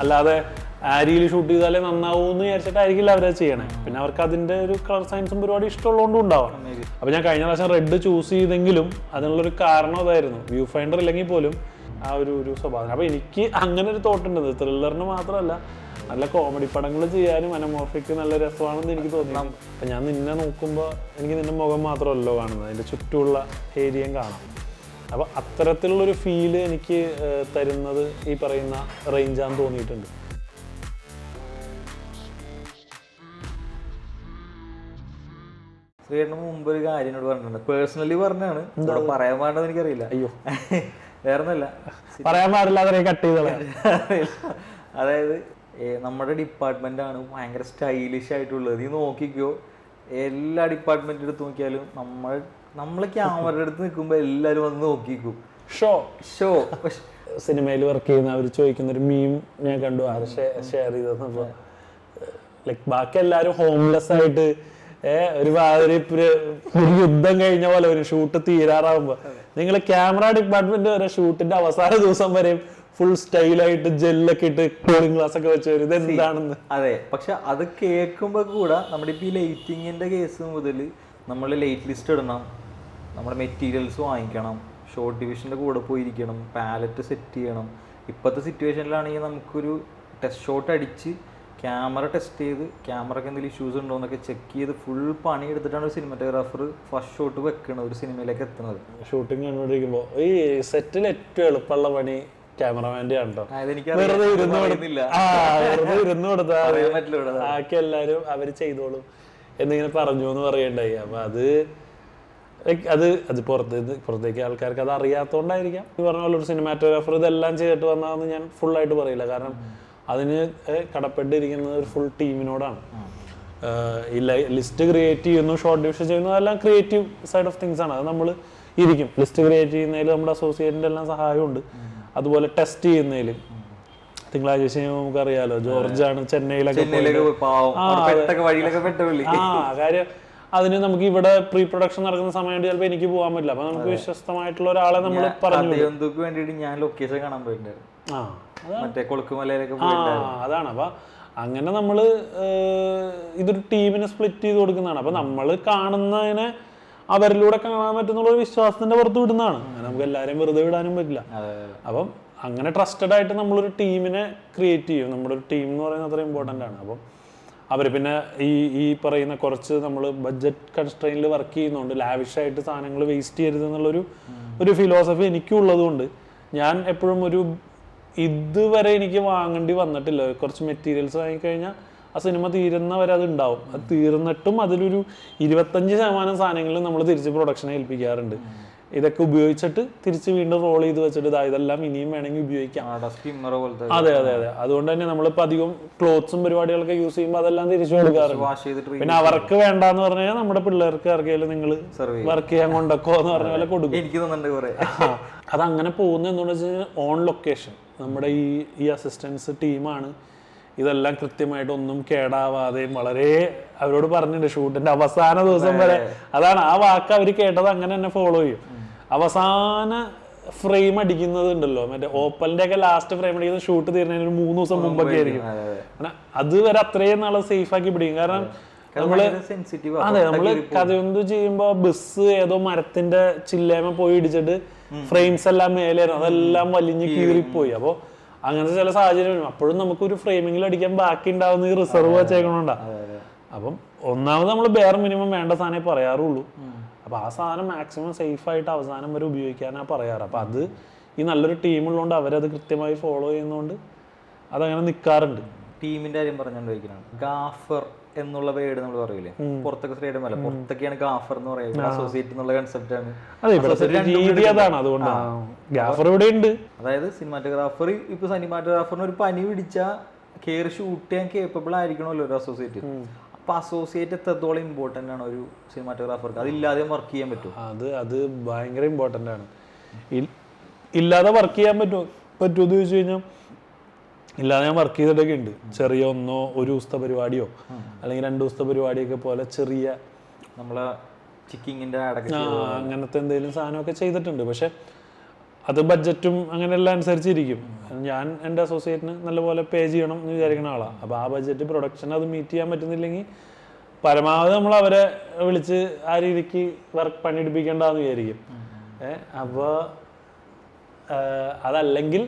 അല്ലാതെ ആരിയിൽ ഷൂട്ട് ചെയ്താലേ നന്നാവൂ എന്ന് വിചാരിച്ചിട്ടായിരിക്കില്ല അവരത് ചെയ്യണേ. പിന്നെ അവർക്ക് അതിൻ്റെ ഒരു കളർ സയൻസും പരിപാടി ഇഷ്ടമുള്ളതുകൊണ്ടും ഉണ്ടാവാം. അപ്പോൾ ഞാൻ കഴിഞ്ഞ പ്രാവശ്യം റെഡ് ചൂസ് ചെയ്തെങ്കിലും അതിനുള്ളൊരു കാരണം അതായിരുന്നു. വ്യൂ ഫൈൻഡർ ഇല്ലെങ്കിൽ പോലും ആ ഒരു സ്വഭാവം. അപ്പോൾ എനിക്ക് അങ്ങനെ ഒരു തോട്ടുണ്ട്. ത്രില്ലറിന് മാത്രമല്ല, നല്ല കോമഡി പടങ്ങൾ ചെയ്യാനും അനമോർഫിക്ക് നല്ല രസമാണെന്ന് എനിക്ക് തോന്നി. അപ്പം ഞാൻ നിന്നെ നോക്കുമ്പോൾ എനിക്ക് നിന്റെ മുഖം മാത്രമല്ലോ കാണുന്നത്, അതിൻ്റെ ചുറ്റുമുള്ള ഏരിയയും കാണാം. അപ്പോൾ അത്തരത്തിലുള്ളൊരു ഫീല് എനിക്ക് തരുന്നത് ഈ പറയുന്ന റേഞ്ചാന്ന് തോന്നിയിട്ടുണ്ട്. ശ്രീയേട്ടന് മുമ്പ് ഒരു കാര്യം എന്നോട് പറഞ്ഞിട്ടുണ്ട്, പേഴ്സണലി പറഞ്ഞാണ്, പറയാൻ പാടെന്ന് എനിക്കറിയില്ല. അയ്യോ, വേറൊന്നുമല്ല, പറയാൻ പാടില്ല, കട്ട് ചെയ്തോളാം. അതായത് നമ്മുടെ ഡിപ്പാർട്ട്മെന്റ് ആണ് ഭയങ്കര സ്റ്റൈലിഷ് ആയിട്ടുള്ളത്. നീ നോക്കിക്കോ, എല്ലാ ഡിപ്പാർട്ട്മെന്റ് എടുത്ത് നോക്കിയാലും നമ്മൾ ക്യാമറ എടുത്ത് നിൽക്കുമ്പോൾ എല്ലാവരും വന്ന് നോക്കിക്കും. ഷോ സിനിമയിൽ വർക്ക് ചെയ്യുന്ന അവർ ചോദിക്കുന്ന ഒരു മീം ഞാൻ കണ്ടു, അത് ഷെയർ ചെയ്തപ്പോൾ ലൈക്ക് ബാക്കി എല്ലാവരും ഹോംലെസ് ആയിട്ട് ഒരു യുദ്ധം കഴിഞ്ഞ പോലെ ഒരു ഷൂട്ട് തീരാറാവുമ്പോ നിങ്ങൾ ക്യാമറ ഡിപ്പാർട്ട്മെന്റ് വരെ ഷൂട്ടിന്റെ അവസാന ദിവസം വരെയും ഫുൾ സ്റ്റൈലായിട്ട് ജെല്ലൊക്കെ ഇട്ട് കൂളിംഗ് ഗ്ലാസ് ഒക്കെ വെച്ച് വരും. ഇത് എന്താണെന്ന്. അതെ, പക്ഷെ അത് കേൾക്കുമ്പോ കൂടെ നമ്മുടെ ഇപ്പൊ ഈ ലൈറ്റിങ്ങിന്റെ കേസ് മുതൽ നമ്മൾ ലൈറ്റ് ലിസ്റ്റ് ഇടണം, നമ്മുടെ മെറ്റീരിയൽസ് വാങ്ങിക്കണം, ഷോർട്ട് ഡിവിഷന്റെ കൂടെ പോയിരിക്കണം, പാലറ്റ് സെറ്റ് ചെയ്യണം. ഇപ്പോഴത്തെ സിറ്റുവേഷനിലാണെങ്കിൽ നമുക്കൊരു ടെസ്റ്റ് ഷോട്ട് അടിച്ച് ക്യാമറ ടെസ്റ്റ് ചെയ്ത് ക്യാമറയ്ക്ക് എന്തെങ്കിലും ഇഷ്യൂസ് ഉണ്ടോ എന്നൊക്കെ ചെക്ക് ചെയ്ത് ഫുൾ പണി എടുത്തിട്ടാണ് ഒരു സിനിമാറ്റോഗ്രാഫർ ഫസ്റ്റ് ഷോട്ട് വെക്കുന്നത്, ഒരു സിനിമയിലേക്ക് എത്തുന്നത്. ഷൂട്ടിങ് കണ്ടുകൊണ്ടിരിക്കുമ്പോൾ ഈ സെറ്റിൽ ഏറ്റവും എളുപ്പമുള്ള പണി ക്യാമറമാൻ്റെ ആണോ. വെറുതെ ഇരുന്ന് കൊടുത്താൽ ബാക്കി എല്ലാവരും അവര് ചെയ്തോളും എന്നിങ്ങനെ പറഞ്ഞു എന്ന് പറയണ്ടായി. അപ്പൊ അത് പുറത്തേക്ക് ആൾക്കാർക്ക് അത് അറിയാത്തോണ്ടായിരിക്കാം. ഈ പറഞ്ഞ പോലെ ഒരു സിനിമാറ്റോഗ്രാഫർ ഇതെല്ലാം ചെയ്തിട്ട് വന്നതെന്ന് ഞാൻ ഫുള്ളായിട്ട് പറയില്ല. കാരണം അതിന് കടപ്പെട്ടിരിക്കുന്നത് ഒരു ഫുൾ ടീമിനോടാണ്. ഈ ലിസ്റ്റ് ക്രിയേറ്റ് ചെയ്യുന്നു, ഷോർട്ട് ഡിവിഷൻ ചെയ്യുന്നു, അതെല്ലാം ക്രിയേറ്റീവ് സൈഡ് ഓഫ് തിങ്സ് ആണ്. അത് നമ്മൾ ഇരിക്കും. ലിസ്റ്റ് ക്രിയേറ്റ് ചെയ്യുന്നതിൽ നമ്മുടെ അസോസിയേറ്റിന്റെ എല്ലാം സഹായമുണ്ട്. അതുപോലെ ടെസ്റ്റ് ചെയ്യുന്നതിൽ തിങ്കളാഴ്ച നമുക്കറിയാലോ, ജോർജാണ് ചെന്നൈയിലൊക്കെ കാര്യം. അതിന് നമുക്ക് ഇവിടെ പ്രീ പ്രൊഡക്ഷൻ നടക്കുന്ന സമയം ചിലപ്പോൾ എനിക്ക് പോകാൻ പറ്റില്ല. അപ്പൊ നമുക്ക് വിശ്വസ്തമായിട്ടുള്ള ഒരാളെ നമ്മൾ പറഞ്ഞു വേണ്ടിയിട്ട് ഞാൻ ലൊക്കേഷൻ കാണാൻ പോയിട്ടുണ്ടായിരുന്നു. അതാണ്. അപ്പൊ അങ്ങനെ നമ്മള് ഇതൊരു ടീമിനെ സ്പ്ലിറ്റ് ചെയ്ത് കൊടുക്കുന്നതാണ്. അപ്പൊ നമ്മൾ കാണുന്നതിനെ അവരിലൂടെ കാണാൻ പറ്റുന്നുള്ള വിശ്വാസത്തിന്റെ പുറത്ത് വിടുന്നതാണ്. നമുക്ക് എല്ലാവരെയും വെറുതെ വിടാനും പറ്റില്ല. അപ്പം അങ്ങനെ ട്രസ്റ്റഡ് ആയിട്ട് നമ്മളൊരു ടീമിനെ ക്രിയേറ്റ് ചെയ്യും. നമ്മുടെ ഒരു ടീം എന്ന് പറയുന്നത് അത്ര ഇമ്പോർട്ടൻ്റ് ആണ്. അപ്പം അവർ പിന്നെ ഈ പറയുന്ന കുറച്ച് നമ്മൾ ബഡ്ജറ്റ് കൺസ്ട്രെയിനിൽ വർക്ക് ചെയ്യുന്നതുകൊണ്ട് ലാവിഷായിട്ട് സാധനങ്ങൾ വേസ്റ്റ് ചെയ്യരുത് എന്നുള്ളൊരു ഫിലോസഫി എനിക്കുള്ളത് കൊണ്ട് ഞാൻ എപ്പോഴും ഇതുവരെ എനിക്ക് വാങ്ങേണ്ടി വന്നിട്ടില്ല. കുറച്ച് മെറ്റീരിയൽസ് വാങ്ങിക്കഴിഞ്ഞാൽ ആ സിനിമ തീരുന്നവരെ അത് ഉണ്ടാവും. അത് തീർന്നിട്ടും അതിലൊരു 25% സാധനങ്ങളിൽ നമ്മൾ തിരിച്ച് പ്രൊഡക്ഷനെ ഏൽപ്പിക്കാറുണ്ട്. ഇതൊക്കെ ഉപയോഗിച്ചിട്ട് തിരിച്ച് വീണ്ടും റോൾ ചെയ്ത് വെച്ചിട്ട് ഇതെല്ലാം ഇനിയും വേണമെങ്കിൽ ഉപയോഗിക്കാം. അതെ. അതുകൊണ്ട് തന്നെ നമ്മളിപ്പോൾ അധികം ക്ലോത്ത്സും പരിപാടികളൊക്കെ യൂസ് ചെയ്യുമ്പോൾ അതെല്ലാം തിരിച്ചു കൊടുക്കാറുണ്ട്. പിന്നെ അവർക്ക് വേണ്ടാന്ന് പറഞ്ഞു കഴിഞ്ഞാൽ നമ്മുടെ പിള്ളേർക്ക് ആർക്കെങ്കിലും നിങ്ങൾ വർക്ക് ചെയ്യാൻ കൊണ്ടൊക്കോ എന്ന് പറഞ്ഞ പോലെ കൊടുക്കും. അതങ്ങനെ പോകുന്നത് എന്താണെന്ന് വെച്ച് കഴിഞ്ഞാൽ ഓൺ ലൊക്കേഷൻ നമ്മുടെ ഈ അസിസ്റ്റൻസ് ടീമാണ് ഇതെല്ലാം കൃത്യമായിട്ട് ഒന്നും കേടാവാതെയും വളരെ അവരോട് പറഞ്ഞിട്ടുണ്ട് ഷൂട്ടിന്റെ അവസാന ദിവസം വരെ. അതാണ് ആ വാക്ക് അവർ കേട്ടത്, അങ്ങനെ തന്നെ ഫോളോ ചെയ്യും. അവസാന ഫ്രെയിം അടിക്കുന്നത് ഉണ്ടല്ലോ, മറ്റേ ഓപ്പലിന്റെ ഒക്കെ ലാസ്റ്റ് ഫ്രെയിം അടിക്കുന്നത് ഷൂട്ട് തീരുന്നതിന് ഒരു 3 ദിവസം മുമ്പൊക്കെ ആയിരിക്കും. അതുവരെ അത്രയും നാളെ സേഫ് ആക്കി പിടിക്കും. കാരണം നമ്മള് കഥയൊന്ന് ചെയ്യുമ്പോ ബസ് ഏതോ മരത്തിന്റെ ചില്ലേമ പോയി ഇടിച്ചിട്ട് ഫ്രെയിംസ് എല്ലാം മേലെയായിരുന്നു, അതെല്ലാം വലിഞ്ഞ് കീറിപ്പോയി. അപ്പൊ അങ്ങനത്തെ ചില സാഹചര്യം വരും. അപ്പോഴും നമുക്കൊരു ഫ്രെയിമിങ്ങിൽ അടിക്കാൻ ബാക്കി ഉണ്ടാവുന്ന ഈ റിസർവ് വെച്ചേക്കണോണ്ടാ. അപ്പം ഒന്നാമത് നമ്മൾ ബെയർ മിനിമം വേണ്ട സാധനമേ പറയാറുള്ളൂ. അപ്പൊ ആ സാധനം മാക്സിമം സേഫ് ആയിട്ട് അവസാനം വരെ ഉപയോഗിക്കാനാ പറയാറ്. അപ്പൊ അത് ഈ നല്ലൊരു ടീമുള്ളതുകൊണ്ട് അവരത് കൃത്യമായി ഫോളോ ചെയ്യുന്നതുകൊണ്ട് അതങ്ങനെ നിൽക്കാറുണ്ട്. ടീമിന്റെ കാര്യം പറഞ്ഞുകൊണ്ടിരിക്കുന്നതാണ്. ഗാഫർ എന്നുള്ള വേർഡ് നമ്മൾ പറയില്ലേ, പുറത്തൊക്കെ ഫ്രീഡം അല്ല, പുറത്തൊക്കെയാണ് ഗാഫർ എന്ന് പറയുന്നത്. അസോസിയേറ്റ് എന്നുള്ള കൺസെപ്റ്റ് ആണ്. അതായത് സിനിമാറ്റോഗ്രാഫർ, ഇപ്പൊ സിനിമാറ്റോഗ്രാഫറിന് ഒരു പനി പിടിച്ചാൽ കയറി ഷൂട്ട് ചെയ്യാൻ കേപ്പബിൾ ആയിരിക്കണമല്ലോ ഒരു അസോസിയേറ്റ്. അപ്പൊ അസോസിയേറ്റ് എത്രത്തോളം ഇമ്പോർട്ടന്റ് ആണ് ഒരു സിനിമാറ്റോഗ്രാഫർക്ക്? അതില്ലാതെ വർക്ക് ചെയ്യാൻ പറ്റും. അത് ഭയങ്കര ഇമ്പോർട്ടന്റ് ആണ്. ഇല്ലാതെ വർക്ക് ചെയ്യാൻ പറ്റുമോ എന്ന് ചോദിച്ചു കഴിഞ്ഞാൽ ഇല്ലാതെ ഞാൻ വർക്ക് ചെയ്തിട്ടൊക്കെ ഉണ്ട്. ചെറിയ ഒരു ദിവസത്തെ പരിപാടിയോ അല്ലെങ്കിൽ 2 ദിവസത്തെ പരിപാടിയൊക്കെ പോലെ ചെറിയ നമ്മളെ ചിക്കിങ്ങിന്റെ അങ്ങനത്തെ എന്തെങ്കിലും സാധനമൊക്കെ ചെയ്തിട്ടുണ്ട്. പക്ഷെ അത് ബഡ്ജറ്റും അങ്ങനെയെല്ലാം അനുസരിച്ചിരിക്കും. ഞാൻ എൻ്റെ അസോസിയേറ്റിന് നല്ലപോലെ പേ ചെയ്യണം എന്ന് വിചാരിക്കുന്ന ആളാണ്. അപ്പോൾ ആ ബഡ്ജറ്റ് പ്രൊഡക്ഷൻ അത് മീറ്റ് ചെയ്യാൻ പറ്റുന്നില്ലെങ്കിൽ പരമാവധി നമ്മൾ അവരെ വിളിച്ച് ആ രീതിക്ക് വർക്ക് പണിയെടുപ്പിക്കേണ്ടതെന്ന് വിചാരിക്കും. അപ്പോൾ അതല്ലെങ്കിൽ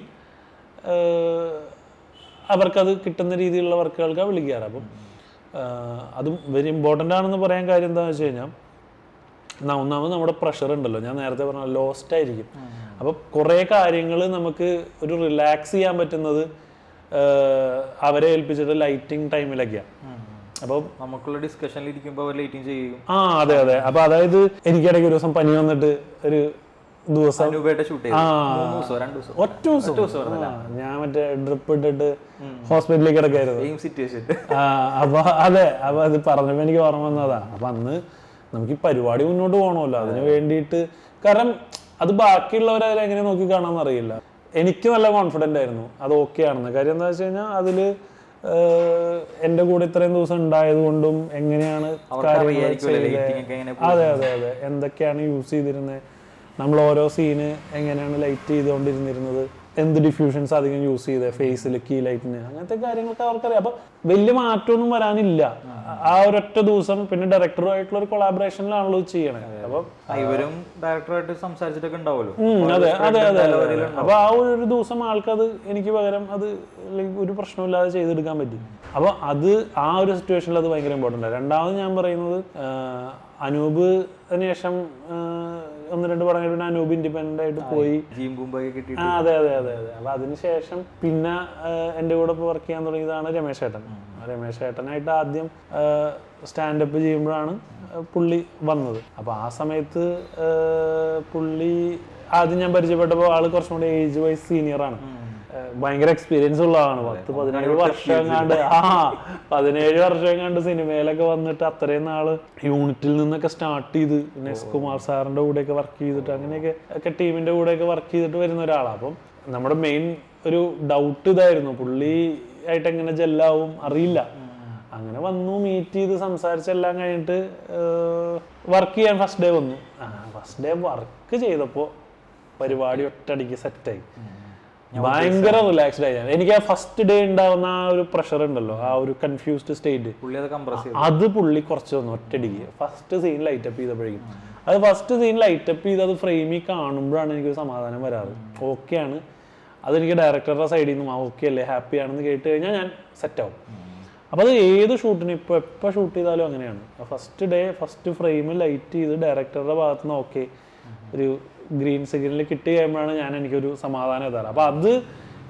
അവർക്കത് കിട്ടുന്ന രീതിയിലുള്ള വർക്കുകൾക്കാണ് വിളിക്കാറ്. അപ്പം അതും വെരി ഇമ്പോർട്ടൻ്റ് ആണെന്ന് പറയാൻ കാര്യം എന്താണെന്ന് വെച്ച് കഴിഞ്ഞാൽ, ഒന്നാമത് നമ്മുടെ പ്രഷർ ഉണ്ടല്ലോ, ഞാൻ നേരത്തെ പറഞ്ഞ ലോസ്റ്റ് ആയിരിക്കും. അപ്പോൾ കുറേ കാര്യങ്ങൾ നമുക്ക് ഒരു റിലാക്സ് ചെയ്യാൻ പറ്റുന്നത് അവരെ ഏൽപ്പിച്ചിട്ട് ലൈറ്റിംഗ് ടൈമിലൊക്കെയാണ്. അപ്പോൾ നമുക്കുള്ള ഡിസ്കഷനിൽ ഇരിക്കുമ്പോൾ ലൈറ്റിംഗ് ചെയ്യും. അതെ അതെ. അപ്പോൾ അതായത് എനിക്കിടയ്ക്ക് ഒരു ദിവസം പനി വന്നിട്ട് ഒരു ദിവസം ഒറ്റ ദിവസം ഞാൻ മറ്റേ ഡ്രിപ്പ് ഇട്ടിട്ട് ഹോസ്പിറ്റലിൽ കിടക്കായിരുന്നു. അപ്പൊ അതെ, അപ്പൊ അത് പറഞ്ഞപ്പോ എനിക്ക് ഓർമ്മ വന്നതാ. അപ്പൊ അന്ന് നമുക്ക് ഈ പരിപാടി മുന്നോട്ട് പോകണമല്ലോ, അതിന് വേണ്ടിയിട്ട്. കാരണം അത് ബാക്കിയുള്ളവരെ എങ്ങനെ നോക്കി കാണാൻ അറിയില്ല. എനിക്ക് നല്ല കോൺഫിഡന്റ് ആയിരുന്നു അത് ഓക്കെ ആണെന്ന്. കാര്യം എന്താ വെച്ച് കഴിഞ്ഞാൽ അതില് എന്റെ കൂടെ ഇത്രയും ദിവസം ഉണ്ടായത് കൊണ്ടും എങ്ങനെയാണ് അതെ അതെ അതെ എന്തൊക്കെയാണ് യൂസ് ചെയ്തിരുന്നത്, നമ്മൾ ഓരോ സീന് എങ്ങനെയാണ് ലൈറ്റ് ചെയ്തുകൊണ്ടിരുന്നിരുന്നത്, എന്ത് ഡിഫ്യൂഷൻസ് അധികം യൂസ് ചെയ്തത് ഫേസിൽ, കീ ലൈറ്റിന്, അങ്ങനത്തെ കാര്യങ്ങളൊക്കെ അവർക്കറിയാം. അപ്പൊ വലിയ മാറ്റമൊന്നും വരാനില്ല ആ ഒരൊറ്റ ദിവസം. പിന്നെ ഡയറക്ടറുമായിട്ടുള്ള ഒരു കൊളാബറേഷനിലാണല്ലോ ചെയ്യണേ. അപ്പൊ ഇവരും ഡയറക്ടറായിട്ട് സംസാരിച്ചിട്ടൊക്കെ ഉണ്ടാവുമല്ലോ. അതെ അതെ അതെ. അപ്പൊ ആ ഒരു ദിവസം ആൾക്കത് എനിക്ക് പകരം അത് ഒരു പ്രശ്നമില്ലാതെ ചെയ്തെടുക്കാൻ പറ്റി. അപ്പൊ അത് ആ ഒരു സിറ്റുവേഷനിൽ അത് ഭയങ്കര ഇമ്പോർട്ടൻ്റ് ആണ്. രണ്ടാമത് ഞാൻ പറയുന്നത്, അനൂപിന് ശേഷം 1-2 പടങ്ങൾ പിന്നെ അനൂപ് ഇൻഡിപെൻഡന്റ് ആയിട്ട് പോയി. അതെ അതെ അതെ അതെ. അപ്പൊ അതിനുശേഷം പിന്നെ എൻ്റെ കൂടെ വർക്ക് ചെയ്യാൻ തുടങ്ങിയതാണ് രമേശ് ഏട്ടൻ. രമേശ് ഏട്ടനായിട്ട് ആദ്യം സ്റ്റാൻഡപ്പ് ചെയ്യുമ്പോഴാണ് പുള്ളി വന്നത്. അപ്പൊ ആ സമയത്ത് പുള്ളി ആദ്യം ഞാൻ പരിചയപ്പെട്ടപ്പോൾ ആള് കുറച്ചും കൂടി ഏജ് വൈസ് സീനിയറാണ്. ഭയങ്കര എക്സ്പീരിയൻസ് ഉള്ള ആളാണ്. 10-17 വർഷം എങ്ങാണ്ട് 17 വർഷം എങ്ങാണ്ട് സിനിമയിലൊക്കെ വന്നിട്ട് അത്രയും നാള് യൂണിറ്റിൽ നിന്നൊക്കെ സ്റ്റാർട്ട് ചെയ്ത് പിന്നെ എസ് കുമാർ സാറിന്റെ കൂടെയൊക്കെ വർക്ക് ചെയ്തിട്ട് അങ്ങനെയൊക്കെ ടീമിന്റെ കൂടെയൊക്കെ വർക്ക് ചെയ്തിട്ട് വരുന്ന ഒരാളാണ്. അപ്പം നമ്മുടെ മെയിൻ ഒരു ഡൗട്ട് ഇതായിരുന്നു, പുള്ളി ആയിട്ട് എങ്ങനെ ജെല്ലാവും അറിയില്ല. അങ്ങനെ വന്നു, മീറ്റ് ചെയ്ത് സംസാരിച്ചെല്ലാം കഴിഞ്ഞിട്ട് വർക്ക് ചെയ്യാൻ ഫസ്റ്റ് ഡേ വന്നു. ഫസ്റ്റ് ഡേ വർക്ക് ചെയ്തപ്പോൾ പരിപാടി ഒറ്റയടിക്ക് സെറ്റായി. ഭയങ്കര റിലാക്സ്ഡ് ആയി. എനിക്ക് ആ ഫസ്റ്റ് ഡേ ഉണ്ടാവുന്ന ആ ഒരു പ്രഷർ ഉണ്ടല്ലോ, ആ ഒരു കൺഫ്യൂസ്ഡ് സ്റ്റേറ്റ്, അത് പുള്ളി കുറച്ച് വന്നു ഒറ്റയടിക്ക്. ഫസ്റ്റ് സീൻ ലൈറ്റപ്പ് ചെയ്തപ്പോഴേക്കും അത് ഫസ്റ്റ് സീൻ ലൈറ്റപ്പ് ചെയ്ത് അത് ഫ്രെയിമിൽ കാണുമ്പോഴാണ് എനിക്കൊരു സമാധാനം വരാറ്. ഓക്കെയാണ്, അതെനിക്ക് ഡയറക്ടറുടെ സൈഡിൽ നിന്നും ഓക്കെ അല്ലേ, ഹാപ്പി ആണെന്ന് കേട്ട് കഴിഞ്ഞാൽ ഞാൻ സെറ്റാവും. അപ്പോൾ അത് ഏത് ഷൂട്ടിന് എപ്പോൾ ഷൂട്ട് ചെയ്താലും അങ്ങനെയാണ്. First day first frame light ചെയ്ത് ഡയറക്ടറുടെ ഭാഗത്ത് നിന്ന് ഓക്കെ ഒരു ഗ്രീൻ സിഗ്നൽ കിട്ടി കഴിയുമ്പോഴാണ് എനിക്കൊരു സമാധാനം എത്താറ്. അപ്പോൾ അത്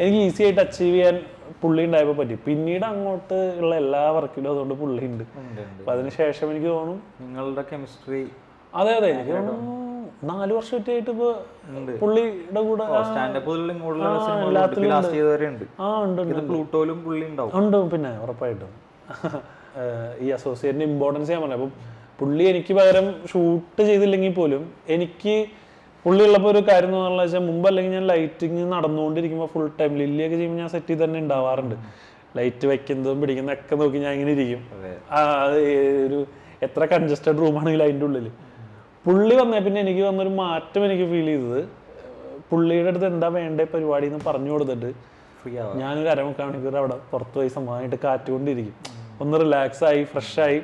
എനിക്ക് ഈസി ആയിട്ട് അച്ചീവ് ചെയ്യാൻ പുള്ളി ഉണ്ടായപ്പോൾ പറ്റി. പിന്നീട് അങ്ങോട്ട് ഉള്ള എല്ലാ വർക്കിലും അതുകൊണ്ട് പുള്ളി ഉണ്ട്. അപ്പം അതിനുശേഷം എനിക്ക് തോന്നും നിങ്ങളുടെ കെമിസ്ട്രി. അതെ അതെ, എനിക്ക് തോന്നുന്നു 4 വർഷമായിട്ട് ഇപ്പോൾ പുള്ളിയുടെ കൂടെ ഉണ്ട്. പിന്നെ ഉറപ്പായിട്ടും ഈ അസോസിയേറ്റിന്റെ ഇമ്പോർട്ടൻസ് ഞാൻ പറഞ്ഞു. അപ്പം പുള്ളി എനിക്ക് പകരം ഷൂട്ട് ചെയ്തില്ലെങ്കിൽ പോലും എനിക്ക് പുള്ളി ഉള്ളപ്പോൾ ഒരു കാര്യം എന്ന് പറഞ്ഞാൽ വെച്ചാൽ, മുമ്പ് അല്ലെങ്കിൽ ഞാൻ ലൈറ്റിങ് നടന്നുകൊണ്ടിരിക്കുമ്പോൾ ഫുൾ ടൈം ലില്ലിയൊക്കെ ചെയ്യുമ്പോൾ ഞാൻ സെറ്റ് ചെയ്ത് തന്നെ ഉണ്ടാവാറുണ്ട്. ലൈറ്റ് വെക്കുന്നതും പിടിക്കുന്നതൊക്കെ നോക്കി ഞാൻ ഇങ്ങനെ ഇരിക്കും. ഒരു എത്ര കൺജസ്റ്റഡ് റൂമാണെങ്കിലും അതിൻ്റെ ഉള്ളിൽ. പുള്ളി വന്നേ പിന്നെ എനിക്ക് വന്നൊരു മാറ്റം എനിക്ക് ഫീൽ ചെയ്തത്, പുള്ളിയുടെ അടുത്ത് എന്താ വേണ്ടേ പരിപാടി എന്ന് പറഞ്ഞു കൊടുത്തിട്ട് ഞാനൊരു 1/2 മണിക്കൂർ അവിടെ പുറത്ത് പോയി സമാധാനമായിട്ട് കാറ്റുകൊണ്ടിരിക്കും. ഒന്ന് റിലാക്സ് ആയി ഫ്രഷായി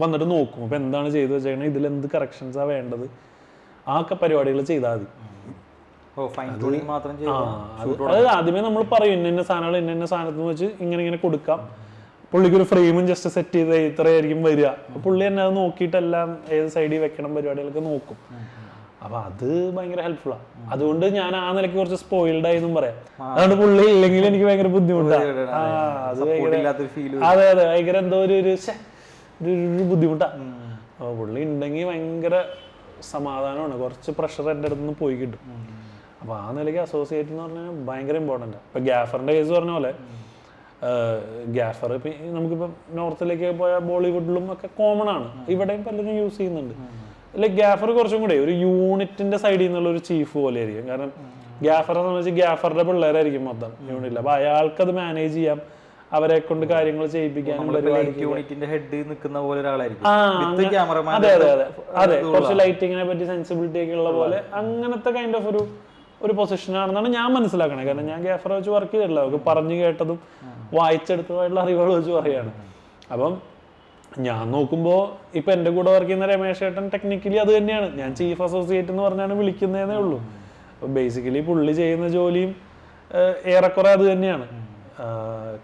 വന്നിട്ട് നോക്കും അപ്പം എന്താണ് ചെയ്തു വെച്ചേക്കണേ, ഇതിലെന്ത് കറക്ഷൻസാണ് വേണ്ടത്, ആ ഒക്കെ പരിപാടികൾ ചെയ്താൽ മതി. അതായത് ആദ്യമേ നമ്മൾ പറയും ഇന്ന സാധനങ്ങൾ ഇന്ന സാധനത്തിന് വെച്ച് ഇങ്ങനെ കൊടുക്കാം. പുള്ളിക്കൊരു ഫ്രെയിമും ജസ്റ്റ് സെറ്റ് ചെയ്ത് ഇത്രയായിരിക്കും വരിക. പുള്ളി തന്നെ അത് നോക്കിയിട്ടെല്ലാം ഏത് സൈഡിൽ വെക്കണം പരിപാടികളൊക്കെ നോക്കും. അപ്പൊ അത് ഭയങ്കര ഹെൽപ്ഫുള്ളാണ്. അതുകൊണ്ട് ഞാൻ ആ നിലയ്ക്ക് കുറച്ച് സ്പോയിൽഡ് ആയി എന്നും പറയാം. അതുകൊണ്ട് പുള്ളി ഇല്ലെങ്കിൽ എനിക്ക് ഭയങ്കര ബുദ്ധിമുട്ടാണ്. അത് അതെ അതെ ഭയങ്കര എന്തോ ഒരു ബുദ്ധിമുട്ടാണ്. അപ്പൊ പുള്ളി ഉണ്ടെങ്കിൽ ഭയങ്കര സമാധാനമാണ്, കുറച്ച് പ്രഷർ എൻ്റെ അടുത്ത് നിന്ന് പോയി കിട്ടും. അപ്പോൾ ആ നിലയ്ക്ക് അസോസിയേറ്റ് എന്ന് പറഞ്ഞാൽ ഭയങ്കര ഇമ്പോർട്ടൻ്റ്. ഇപ്പം ഗ്യാഫറിൻ്റെ കേസ് പറഞ്ഞ പോലെ, ഗ്യാഫർ ഇപ്പം നമുക്കിപ്പം നോർത്തിലേക്ക് പോയാൽ ബോളിവുഡിലും ഒക്കെ കോമൺ ആണ്, ഇവിടെയും പലരും യൂസ് ചെയ്യുന്നുണ്ട്. ലൈക്ക് ഗ്യാഫർ കുറച്ചും കൂടെ ഒരു യൂണിറ്റിൻ്റെ സൈഡിൽ നിന്നുള്ള ഒരു ചീഫ് പോലെ ആയിരിക്കും. കാരണം ഗ്യാഫറെ സംബന്ധിച്ച് ഗ്യാഫറുടെ പിള്ളേരായിരിക്കും മൊത്തം യൂണിറ്റില്ല. അപ്പോൾ അയാൾക്കത് മാനേജ് ചെയ്യാം, അവരെ കൊണ്ട് കാര്യങ്ങൾ ചെയ്യിപ്പിക്കാനും അതെ അതെ അതെ അതെ കുറച്ച് ലൈറ്റിങ്ങിനെ പറ്റി സെൻസിബിലിറ്റി ഒക്കെ ഉള്ള പോലെ അങ്ങനത്തെ കൈൻഡ് ഓഫ് ഒരു ഒരു പൊസിഷനാണെന്നാണ് ഞാൻ മനസ്സിലാക്കണത്. കാരണം ഞാൻ ഗ്യാഫർ വെച്ച് വർക്ക് ചെയ്തിട്ടില്ല, അവർക്ക് പറഞ്ഞു കേട്ടതും വായിച്ചെടുത്തതുമായിട്ടുള്ള അറിവുകൾ വെച്ച് പറയാണ്. അപ്പം ഞാൻ നോക്കുമ്പോൾ ഇപ്പം എൻ്റെ കൂടെ വർക്ക് ചെയ്യുന്ന രമേശ് ഏട്ടൻ ടെക്നിക്കലി അത് തന്നെയാണ്, ഞാൻ ചീഫ് അസോസിയേറ്റ് എന്ന് പറഞ്ഞാണ് വിളിക്കുന്നതേ ഉള്ളൂ. അപ്പം ബേസിക്കലി പുള്ളി ചെയ്യുന്ന ജോലിയും ഏറെക്കുറെ അത് തന്നെയാണ്.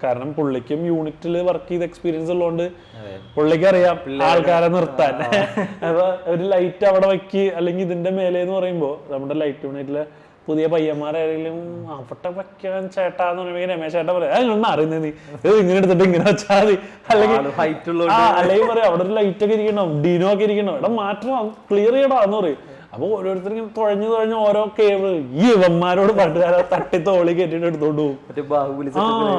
കാരണം പുള്ളിക്കും യൂണിറ്റിൽ വർക്ക് ചെയ്ത എക്സ്പീരിയൻസ് ഉള്ളതുകൊണ്ട് പുള്ളിക്ക് അറിയാം ആൾക്കാരെ നിർത്താൻ. അപ്പൊ ഒരു ലൈറ്റ് അവിടെ വയ്ക്ക് അല്ലെങ്കിൽ ഇതിന്റെ മേലെ എന്ന് പറയുമ്പോൾ നമ്മുടെ ലൈറ്റ് യൂണിറ്റിലെ പുതിയ പയ്യന്മാരാരെങ്കിലും അവിടെ വയ്ക്കാൻ ചേട്ടാന്ന് പറയുമ്പോൾ രമേശ് ചേട്ടാ പറയാം അതൊന്നും അറിയുന്നത് നീ ഇത് ഇങ്ങനെ എടുത്തിട്ട് ഇങ്ങനെ വെച്ചാൽ മതി, അല്ലെങ്കിൽ പറയാം അവിടെ ഒരു ലൈറ്റ് ഒക്കെ ഇരിക്കണം, ഡീനോ ഒക്കെ ഇരിക്കണം, ഇവിടെ മാറ്റണം ക്ലിയർ ചെയ്യടാന്ന് പറയും. അപ്പൊ ഓരോരുത്തരും തുഴഞ്ഞു ഓരോ കേബിൾ ഈ ഇവന്മാരോട് പണ്ടുകാരെ തട്ടി തോളി കെട്ടിട്ട് എടുത്തോണ്ട് പോകും.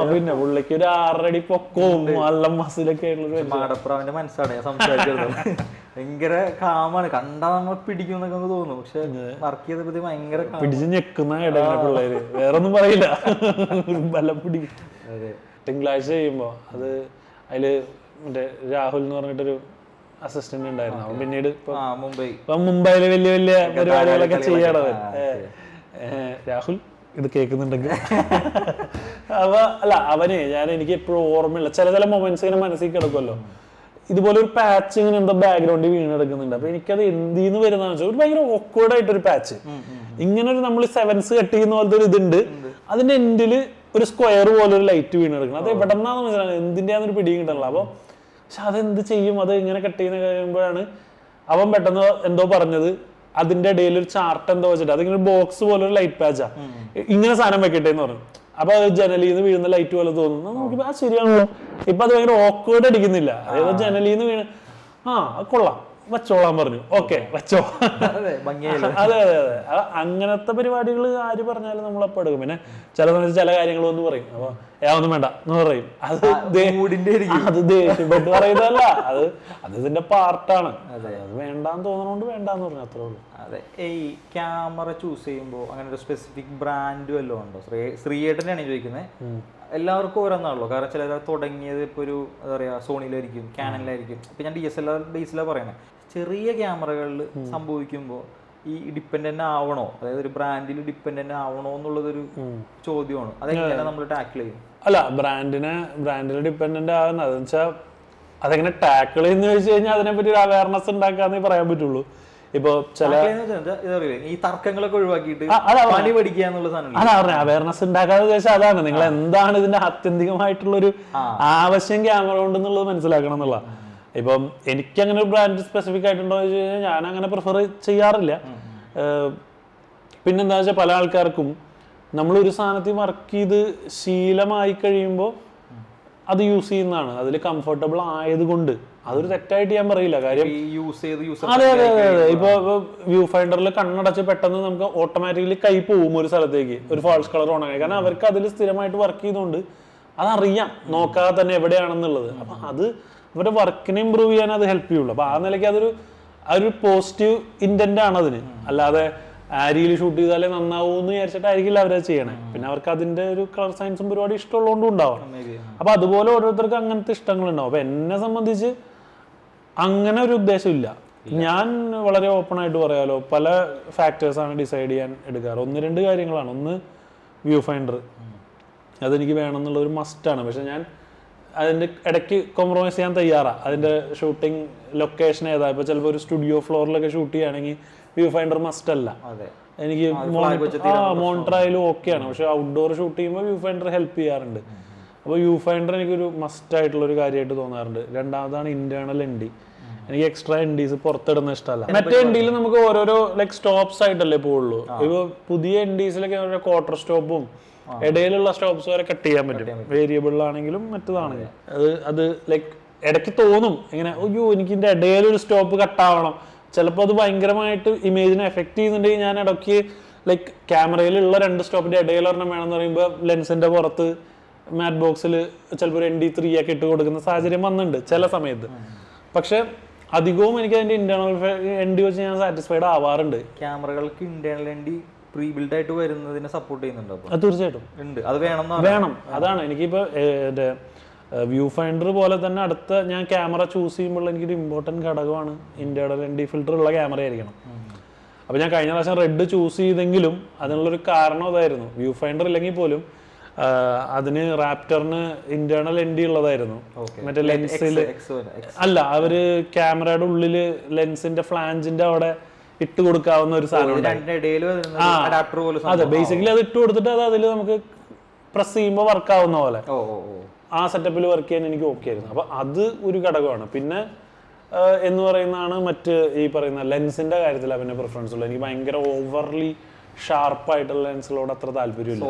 പിന്നെ പുള്ളിക്ക് ഒരു 6 അടി പൊക്കവും നല്ല മസിലൊക്കെ മാടപ്രാവിന്റെ മനസ്സാണ് ഞാൻ സംസാരിച്ചത്. ഭയങ്കര കാമാണ്, കണ്ടാ നമ്മൾ പിടിക്കും എന്നൊക്കെ തോന്നുന്നു. പക്ഷെ വർക്ക് ചെയ്തപ്പോ ഭയങ്കര പിടിച്ച് ഞെക്കുന്ന ഇടങ്ങളെ പിള്ളേര്, വേറൊന്നും പറയില്ല, ബലം പിടിക്കും. തിങ്കളാഴ്ച ചെയ്യുമ്പോ അത് അതില് മറ്റേ രാഹുൽ എന്ന് പറഞ്ഞിട്ടൊരു അസിസ്റ്റന്റ് ഉണ്ടായിരുന്നു. അവൻ പിന്നീട് മുംബൈയില് വലിയ വലിയ പരിപാടികളൊക്കെ ചെയ്യാണവൻ. രാഹുൽ ഇത് കേൾക്കുന്നുണ്ടെങ്കിൽ അപ്പൊ അല്ല അവന് എനിക്ക് എപ്പോഴും ഓർമ്മയില്ല, ചില മൊമെന്റ്സ് ഇങ്ങനെ മനസ്സിൽ കിടക്കുമല്ലോ, ഇതുപോലെ ഒരു പാച്ച് ഇങ്ങനെ എന്താ ബാക്ക്ഗ്രൗണ്ടിൽ വീണെടുക്കുന്നുണ്ട്. അപ്പൊ എനിക്കത് എന്തിന്ന് വരുന്ന വെച്ചാൽ ഒരു ഭയങ്കര ഓക്വേർഡ് ആയിട്ടൊരു പാച്ച്, ഇങ്ങനെ ഒരു നമ്മൾ 7s കട്ട് ചെയ്യുന്ന പോലത്തെ ഒരു ഇതുണ്ട്, അതിന്റെ എൻഡില് ഒരു സ്ക്വയർ പോലെ ഒരു ലൈറ്റ് വീണെടുക്കണം. അത് എവിടെ നിന്നാന്ന് മനസ്സിലാകുന്നത്, എന്തിന്റെയാന്നൊരു പിടിയും കിട്ടണല്ലോ. അപ്പൊ പക്ഷെ അതെന്ത് ചെയ്യും, അത് ഇങ്ങനെ കട്ട് ചെയ്യുന്ന കഴിയുമ്പോഴാണ് അവൻ പെട്ടെന്ന് എന്തോ പറഞ്ഞത്, അതിന്റെ ഇടയിൽ ഒരു ചാർട്ട് എന്തോ വെച്ചിട്ട് അതിങ്ങനെ ബോക്സ് പോലെ ഒരു ലൈറ്റ് പാച്ചാ, ഇങ്ങനെ സാധനം വെക്കട്ടെ എന്ന് പറഞ്ഞു. അപ്പൊ അത് ജനലിൽ നിന്ന് വീഴുന്ന ലൈറ്റ് പോലെ തോന്നുന്നു. നോക്കിയപ്പോ ശരിയാണല്ലോ, ഇപ്പൊ അത് ഭയങ്കര ഓക്വേർഡ് അടിക്കുന്നില്ല. അതായത് ജനലിൽ നിന്ന് വീണ് കൊള്ളാം വച്ചോളാൻ പറഞ്ഞു, ഓക്കെ വച്ചോ. അതെ അതെ അതെ, അങ്ങനത്തെ പരിപാടികൾ ആര് പറഞ്ഞാലും നമ്മളപ്പോ എടുക്കും. പിന്നെ ചില സമയത്ത് ചില കാര്യങ്ങളൊന്നും പറയും, അപ്പൊ ഒന്നും വേണ്ട എന്ന് പറയും. അത് ദേഷ്യപ്പെട്ട് പറയുന്നതല്ല, അത് ഇതിന്റെ പാർട്ടാണ്. അത് വേണ്ടാന്ന് തോന്നണോണ്ട് വേണ്ടാന്ന് പറഞ്ഞു, അത്രേ ഉള്ളൂ. അതെ, ഈ ക്യാമറ ചൂസ് ചെയ്യുമ്പോൾ അങ്ങനെ ഒരു സ്പെസിഫിക് ബ്രാൻഡ് വല്ലതും ഉണ്ടോ? ശ്രീയേട്ടനെയാണ് ചോദിക്കുന്നത്. എല്ലാവർക്കും ഓരോന്നാണല്ലോ, കാരണം ചിലർ തുടങ്ങിയത് ഇപ്പോൾ ഒരു എന്താ പറയുക സോണിയിലായിരിക്കും, ക്യാനനിലായിരിക്കും. ഇപ്പം ഞാൻ DSLR ബേസിലാണ് പറയുന്നത്. ചെറിയ ക്യാമറകളിൽ സംഭവിക്കുമ്പോൾ ഈ ഡിപ്പെൻഡന്റ് ആവണോ, അതായത് ഒരു ബ്രാൻഡിൽ ഡിപ്പെൻഡന്റ് ആവണോ എന്നുള്ളതൊരു ചോദ്യമാണ്. അതെങ്ങനെ നമ്മൾ ടാക്കിൾ ചെയ്യും? അല്ല, ബ്രാൻഡിൽ ഡിപ്പെൻഡന്റ് ആകുന്നത് അതെന്ന് വെച്ചാൽ അതെങ്ങനെ ടാക്കിൾ ചെയ്യുന്ന ചോദിച്ചു കഴിഞ്ഞാൽ അതിനെപ്പറ്റി ഒരു അവയർനെസ് ഉണ്ടാക്കാന്നേ പറയാൻ പറ്റുള്ളൂ. ഇപ്പൊ ചില ഈ തർക്കങ്ങളൊക്കെ ഒഴിവാക്കിയിട്ട് പണി പഠിക്കുക എന്നുള്ള സാധനം അതാ പറഞ്ഞത്, അവയർനെസ് ഉണ്ടാക്കാതെ ഉദ്ദേശം അതാണ്. നിങ്ങൾ എന്താണ് ഇതിന്റെ ആത്യന്തികമായിട്ടുള്ളൊരു ആവശ്യം ക്യാമറ ഉണ്ടെന്നുള്ളത് മനസ്സിലാക്കണം എന്നുള്ള. ഇപ്പം എനിക്കങ്ങനെ ഒരു ബ്രാൻഡ് സ്പെസിഫിക് ആയിട്ടുണ്ടോ എന്ന് വെച്ച് കഴിഞ്ഞാൽ ഞാൻ അങ്ങനെ പ്രിഫർ ചെയ്യാറില്ല. പിന്നെന്താ വെച്ചാൽ പല ആൾക്കാർക്കും നമ്മളൊരു സാധനത്തിൽ വർക്ക് ചെയ്ത് ശീലമായി കഴിയുമ്പോൾ അത് യൂസ് ചെയ്യുന്നതാണ്, അതിൽ കംഫർട്ടബിൾ ആയതുകൊണ്ട്. അതൊരു തെറ്റായിട്ട് ഞാൻ പറയില്ല. കാര്യം അതെ അതെ അതെ അതെ, ഇപ്പൊ വ്യൂ ഫൈൻഡറിൽ കണ്ണടച്ച് പെട്ടെന്ന് നമുക്ക് ഓട്ടോമാറ്റിക്കലി കൈ പോകും ഒരു സ്ഥലത്തേക്ക്, ഒരു ഫാൾസ് കളർ ഓണായി. കാരണം അവർക്ക് അതിൽ സ്ഥിരമായിട്ട് വർക്ക് ചെയ്തുകൊണ്ട് അതറിയാം, നോക്കാതെ തന്നെ എവിടെയാണെന്നുള്ളത്. അപ്പൊ അത് അവരുടെ വർക്കിനെ ഇമ്പ്രൂവ് ചെയ്യാൻ അത് ഹെൽപ്പ് ചെയ്യുള്ളൂ. അപ്പൊ ആ നിലയ്ക്ക് അതൊരു പോസിറ്റീവ് ഇന്റന്റ് ആണ് അതിന്. അല്ലാതെ ആരിയിൽ ഷൂട്ട് ചെയ്താലേ നന്നാവൂ എന്ന് വിചാരിച്ചിട്ടായിരിക്കില്ല അവരത് ചെയ്യണേ. പിന്നെ അവർക്ക് അതിന്റെ ഒരു കളർ സയൻസും പരിപാടി ഇഷ്ടമുള്ളതുകൊണ്ടും ഉണ്ടാവും. അപ്പൊ അതുപോലെ ഓരോരുത്തർക്ക് അങ്ങനത്തെ ഇഷ്ടങ്ങളുണ്ടാവും. അപ്പൊ എന്നെ സംബന്ധിച്ച് അങ്ങനെ ഒരു ഉദ്ദേശമില്ല. ഞാൻ വളരെ ഓപ്പൺ ആയിട്ട് പറയാലോ, പല ഫാക്ടേഴ്സാണ് ഡിസൈഡ് ചെയ്യാൻ എടുക്കാറ്. 1-2 കാര്യങ്ങളാണ്. ഒന്ന് വ്യൂ ഫൈൻഡർ, അതെനിക്ക് വേണമെന്നുള്ള ഒരു മസ്റ്റാണ്. പക്ഷെ ഞാൻ അതിൻ്റെ ഇടയ്ക്ക് കോംപ്രമൈസ് ചെയ്യാൻ തയ്യാറാണ്. അതിൻ്റെ ഷൂട്ടിംഗ് ലൊക്കേഷൻ ഏതാ, ഇപ്പോൾ ചിലപ്പോൾ ഒരു സ്റ്റുഡിയോ ഫ്ലോറിലൊക്കെ ഷൂട്ട് ചെയ്യുകയാണെങ്കിൽ വ്യൂ ഫൈൻഡർ മസ്റ്റ് അല്ല. എനിക്ക് മോണിറ്ററായാലും ഓക്കെയാണ്. പക്ഷെ ഔട്ട്ഡോർ ഷൂട്ട് ചെയ്യുമ്പോൾ വ്യൂ ഫൈൻഡർ ഹെൽപ്പ് ചെയ്യാറുണ്ട്. അപ്പോൾ വ്യൂ ഫൈൻഡർ എനിക്കൊരു മസ്റ്റ് ആയിട്ടുള്ളൊരു കാര്യമായിട്ട് തോന്നാറുണ്ട്. രണ്ടാമതാണ് ഇന്റേണൽ ND. എനിക്ക് എക്സ്ട്രാ NDs പുറത്തിടുന്ന ഇഷ്ടമല്ല. മറ്റേ NDയിൽ നമുക്ക് ഓരോരോ ലൈക്ക് സ്റ്റോപ്സ് ആയിട്ടല്ലേ പോവുള്ളൂ. ഇപ്പോൾ പുതിയ NDസിലൊക്കെ ക്വാർട്ടർ സ്റ്റോപ്പും ഇടയിലുള്ള സ്റ്റോപ്സ് വരെ കട്ട് ചെയ്യാൻ പറ്റും, വേരിയബിളിലാണെങ്കിലും മറ്റേതാണെങ്കിലും. അത് ലൈക്ക് ഇടയ്ക്ക് തോന്നും ഇങ്ങനെ, അയ്യോ എനിക്ക് ഇതിൻ്റെ ഇടയിലൊരു സ്റ്റോപ്പ് കട്ടാവണം. ചിലപ്പോൾ അത് ഭയങ്കരമായിട്ട് ഇമേജിനെ എഫക്ട് ചെയ്യുന്നുണ്ടെങ്കിൽ ഞാൻ ഇടയ്ക്ക് ലൈക്ക് ക്യാമറയിലുള്ള 2 സ്റ്റോപ്പിൻ്റെ ഇടയിലൊരെണ്ണം വേണമെന്ന് പറയുമ്പോൾ ലെൻസിൻ്റെ പുറത്ത് മാറ്റ് ബോക്സിൽ ചിലപ്പോൾ ഒരു ND3 ഒക്കെ ഇട്ട് കൊടുക്കുന്ന സാഹചര്യം വന്നിട്ടുണ്ട് ചില സമയത്ത്. പക്ഷെ അധികവും എനിക്ക് അതിൻ്റെ ഇന്റേണൽ ND വെച്ച് ഞാൻ സാറ്റിസ്ഫൈഡ് ആവാറുണ്ട്. ക്യാമറകൾക്ക് ഇന്റേണൽ ND പ്രീ ബിൽഡ് ആയിട്ട് വരുന്നതിനെ സപ്പോർട്ട് ചെയ്യുന്നുണ്ടോ? തീർച്ചയായിട്ടും ഉണ്ട്, അത് വേണം. അതാണ് എനിക്കിപ്പോൾ വ്യൂ ഫൈൻഡർ പോലെ തന്നെ അടുത്ത ഞാൻ ക്യാമറ ചൂസ് ചെയ്യുമ്പോൾ എനിക്കൊരു ഇമ്പോർട്ടൻറ്റ് ഘടകമാണ് ഇന്റേണൽ ND ഫിൽറ്റർ ഉള്ള ക്യാമറ ആയിരിക്കണം. അപ്പോൾ ഞാൻ കഴിഞ്ഞ പ്രാവശ്യം റെഡ് ചൂസ് ചെയ്തെങ്കിലും അതിനുള്ളൊരു കാരണം അതായിരുന്നു. വ്യൂ ഫൈൻഡർ ഇല്ലെങ്കിൽ പോലും അതിന് റാപ്റ്ററിന് ഇന്റേണൽ എൻഡി ഉള്ളതായിരുന്നു. മറ്റേ ലെൻസിൽ അല്ല, അവര് ക്യാമറയുടെ ഉള്ളില് ലെൻസിന്റെ ഫ്ലാഞ്ചിന്റെ അവിടെ ഇട്ട് കൊടുക്കാവുന്ന ഒരു സാധനം. അതെ, ബേസിക്കലി അത് ഇട്ട് കൊടുത്തിട്ട് അത് അതിൽ നമുക്ക് പ്രസ് ചെയ്യുമ്പോൾ വർക്ക് ആവുന്ന പോലെ ആ സെറ്റപ്പിൽ വർക്ക് ചെയ്യാൻ എനിക്ക് ഓക്കെ ആയിരുന്നു. അപ്പൊ അത് ഒരു ഘടകമാണ്. പിന്നെ എന്ന് പറയുന്നതാണ് മറ്റ് ഈ പറയുന്ന ലെൻസിന്റെ കാര്യത്തിലാണ് പിന്നെ പ്രിഫറൻസ് ഉള്ളത്. എനിക്ക് ഭയങ്കര ഓവർലി ഷാർപ്പായിട്ടുള്ള ലെൻസിലോട് അത്ര താല്പര്യമില്ല.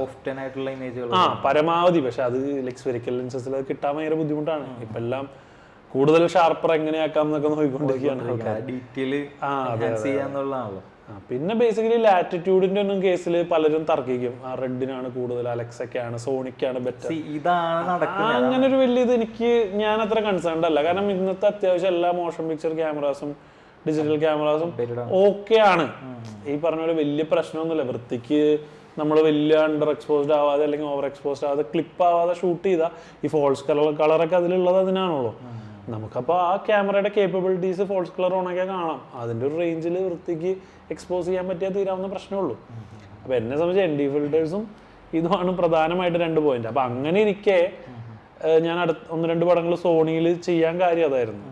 പരമാവധി. പക്ഷെ അത് ലൈക് സ്ഫെറിക്കൽ ലെൻസസിൽ അത് കിട്ടാൻ ഭയങ്കര ബുദ്ധിമുട്ടാണ്. ഇപ്പൊ എല്ലാം കൂടുതൽ ഷാർപ്പർ എങ്ങനെയാക്കാം എന്നൊക്കെ നോക്കിക്കൊണ്ടിരിക്കുകയാണ്. പിന്നെ ബേസിക്കലി ലാറ്റിറ്റ്യൂഡിന്റെ ഒന്നും കേസിൽ പലരും തർക്കിക്കും. ആ റെഡിനാണ് കൂടുതൽ, അലക്സയ്ക്കാണ്, സോണിക്കാണ് ബെറ്റർ. അങ്ങനെ ഒരു വലിയ ഇത് ഞാൻ അത്ര കൺസേൺഡ് അല്ല. കാരണം ഇന്നത്തെ അത്യാവശ്യം എല്ലാ മോഷൻ പിക്ചർ ക്യാമറാസും ഡിജിറ്റൽ ക്യാമറാസും ഓക്കെ ആണ്. ഈ പറഞ്ഞ പോലെ വലിയ പ്രശ്നമൊന്നുമില്ല. വൃത്തിക്ക് നമ്മൾ വലിയ അണ്ടർ എക്സ്പോസ്ഡ് ആവാതെ അല്ലെങ്കിൽ ഓവർ എക്സ്പോസ്ഡ് ആവാതെ ക്ലിപ്പ് ആവാതെ ഷൂട്ട് ചെയ്താൽ ഈ ഫോൾസ് കളറൊക്കെ അതിലുള്ളത് അതിനാണല്ലോ. നമുക്കപ്പോൾ ആ ക്യാമറയുടെ കേപ്പബിലിറ്റീസ് ഫോൾസ് കളർ ഓണാക്കിയാൽ കാണാം. അതിൻ്റെ ഒരു റേഞ്ചിൽ വൃത്തിക്ക് എക്സ്പോസ് ചെയ്യാൻ പറ്റിയാൽ തീരാവുന്ന പ്രശ്നമുള്ളൂ. അപ്പോൾ എന്നെ സംബന്ധിച്ച് ND ഫിൽറ്റേഴ്സും ഇതുമാണ് പ്രധാനമായിട്ട് 2 പോയിന്റ്. അപ്പോൾ അങ്ങനെ ഇരിക്കെ ഞാൻ 1-2 പടങ്ങൾ സോണിയിൽ ചെയ്യാൻ കാര്യം അതായിരുന്നു.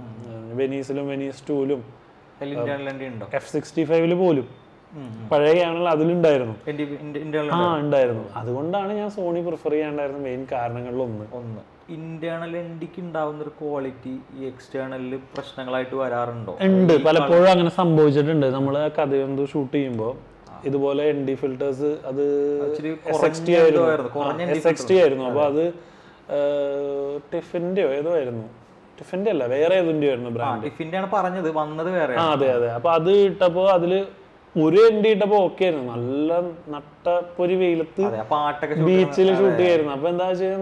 വെനീസിലും വെനീസ് 2ലും F65 പോലും പഴയ ക്യാമറ അതിലുണ്ടായിരുന്നു. ഉണ്ടായിരുന്നു. അതുകൊണ്ടാണ് ഞാൻ സോണി പ്രിഫർ ചെയ്യാണ്ടായിരുന്ന മെയിൻ കാരണങ്ങളിലൊന്ന്. ഇന്റേണൽ എൻഡിക്ക് ഉണ്ടാവുന്ന ഒരു ക്വാളിറ്റി ഈ എക്സ്റ്റേണലിൽ പ്രശ്നങ്ങളായിട്ട് വരാറുണ്ടോ? ഉണ്ട്, പലപ്പോഴും അങ്ങനെ സംഭവിച്ചിട്ടുണ്ട്. നമ്മൾ കഥയൊന്ന് ഷൂട്ട് ചെയ്യുമ്പോൾ ഇതുപോലെ ND ഫിൽറ്റേഴ്സ് അത് SXT ആയിരുന്നു. അപ്പോൾ അത് ടിഫിന്റെയോ ഏതോ ആയിരുന്നു. ടിഫിന്റെ അല്ല, വേറെ ഏതിന്റെ ആയിരുന്നു ബ്രാൻഡ്. ടിഫിന്റെ ആണ് പറഞ്ഞത്, വന്നത് വേറെ. അതെ. അപ്പൊ അത് ഇട്ടപ്പോ അതില് ഒരു ND ഇട്ടപ്പോ ഓക്കെ ആയിരുന്നു. നല്ല നട്ടപ്പൊരി വെയിലത്ത് ബീച്ചിൽ ഷൂട്ട് ചെയ്യായിരുന്നു. അപ്പൊ എന്താ വെച്ച് കഴിഞ്ഞാൽ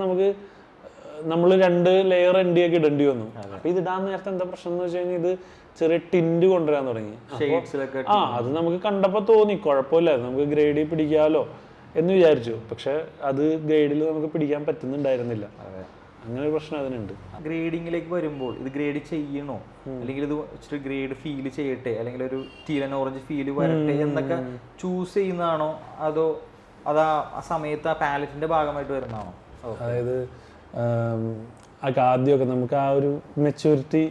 നമ്മള് 2 ലെയർ ND ഒക്കെ ഇടേണ്ടി വന്നു. അപ്പൊ ഇത് ഇടാൻ നേരത്തെ എന്താ പ്രശ്നം എന്ന് വെച്ച് കഴിഞ്ഞാൽ ഇത് ചെറിയ ടിന്റ് കൊണ്ടുവരാൻ തുടങ്ങി. അത് നമുക്ക് കണ്ടപ്പോ തോന്നി കുഴപ്പമില്ല, നമുക്ക് ഗ്രേഡിൽ പിടിക്കാമല്ലോ എന്ന് വിചാരിച്ചു. പക്ഷെ അത് ഗ്രേഡിൽ നമുക്ക് പിടിക്കാൻ പറ്റുന്നുണ്ടായിരുന്നില്ല. അങ്ങനെ ഒരു പ്രശ്നം അതിനുണ്ട്. ഗ്രേഡിങ്ങിലേക്ക് വരുമ്പോൾ ഇത് ഗ്രേഡ് ചെയ്യണോ, അല്ലെങ്കിൽ ഇത് ഇച്ചിരി ഗ്രേഡ് ഫീൽ ചെയ്യട്ടെ, അല്ലെങ്കിൽ ഒരു ടീലൻ ഓറഞ്ച് ഫീല് വരട്ടെ എന്നൊക്കെ ചൂസ് ചെയ്യുന്നതാണോ, അതോ അത് ആ സമയത്ത് ആ പാലറ്റിന്റെ ഭാഗമായിട്ട് വരുന്നതാണോ? അതായത് ആദ്യമൊക്കെ നമുക്ക് ആ ഒരു മെച്യൂരിറ്റി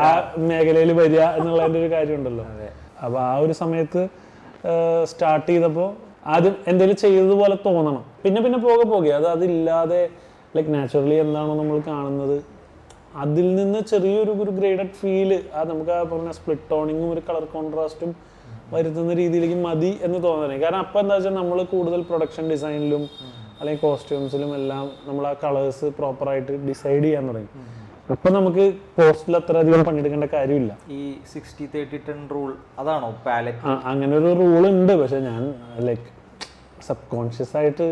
ആ മേഖലയിൽ വരിക എന്നുള്ളതിൻ്റെ ഒരു കാര്യമുണ്ടല്ലോ. അപ്പൊ ആ ഒരു സമയത്ത് സ്റ്റാർട്ട് ചെയ്തപ്പോൾ ആദ്യം എന്തെങ്കിലും ചെയ്തതുപോലെ തോന്നണം. പിന്നെ പോകെ അതില്ലാതെ ലൈക്ക് നാച്ചുറലി എന്താണോ നമ്മൾ കാണുന്നത് അതിൽ നിന്ന് ചെറിയൊരു ഗ്രേഡഡ് ഫീല് നമുക്ക് ആ പറഞ്ഞ സ്പ്ലിറ്റ് ടോണിങ്ങും ഒരു കളർ കോൺട്രാസ്റ്റും വരുത്തുന്ന രീതിയിലേക്ക് മതി എന്ന് തോന്നണേ. കാരണം അപ്പം എന്താ വെച്ചാൽ നമ്മൾ കൂടുതൽ പ്രൊഡക്ഷൻ ഡിസൈനിലും അല്ലെങ്കിൽ കോസ്റ്റ്യൂംസിലും എല്ലാം നമ്മൾ ആ കളേഴ്സ് പ്രോപ്പറായിട്ട് ഡിസൈഡ് ചെയ്യാൻ തുടങ്ങി. ഇപ്പം നമുക്ക് പോസ്റ്റിൽ അത്ര അധികം പണിയെടുക്കേണ്ട കാര്യമില്ല. ഈ 60-30-10 റൂൾ അതാണോ പാലറ്റ്? അങ്ങനെ ഒരു റൂൾ ഉണ്ട്. പക്ഷെ ഞാൻ ലൈക്ക് സബ് കോൺഷ്യസ് ആയിട്ട്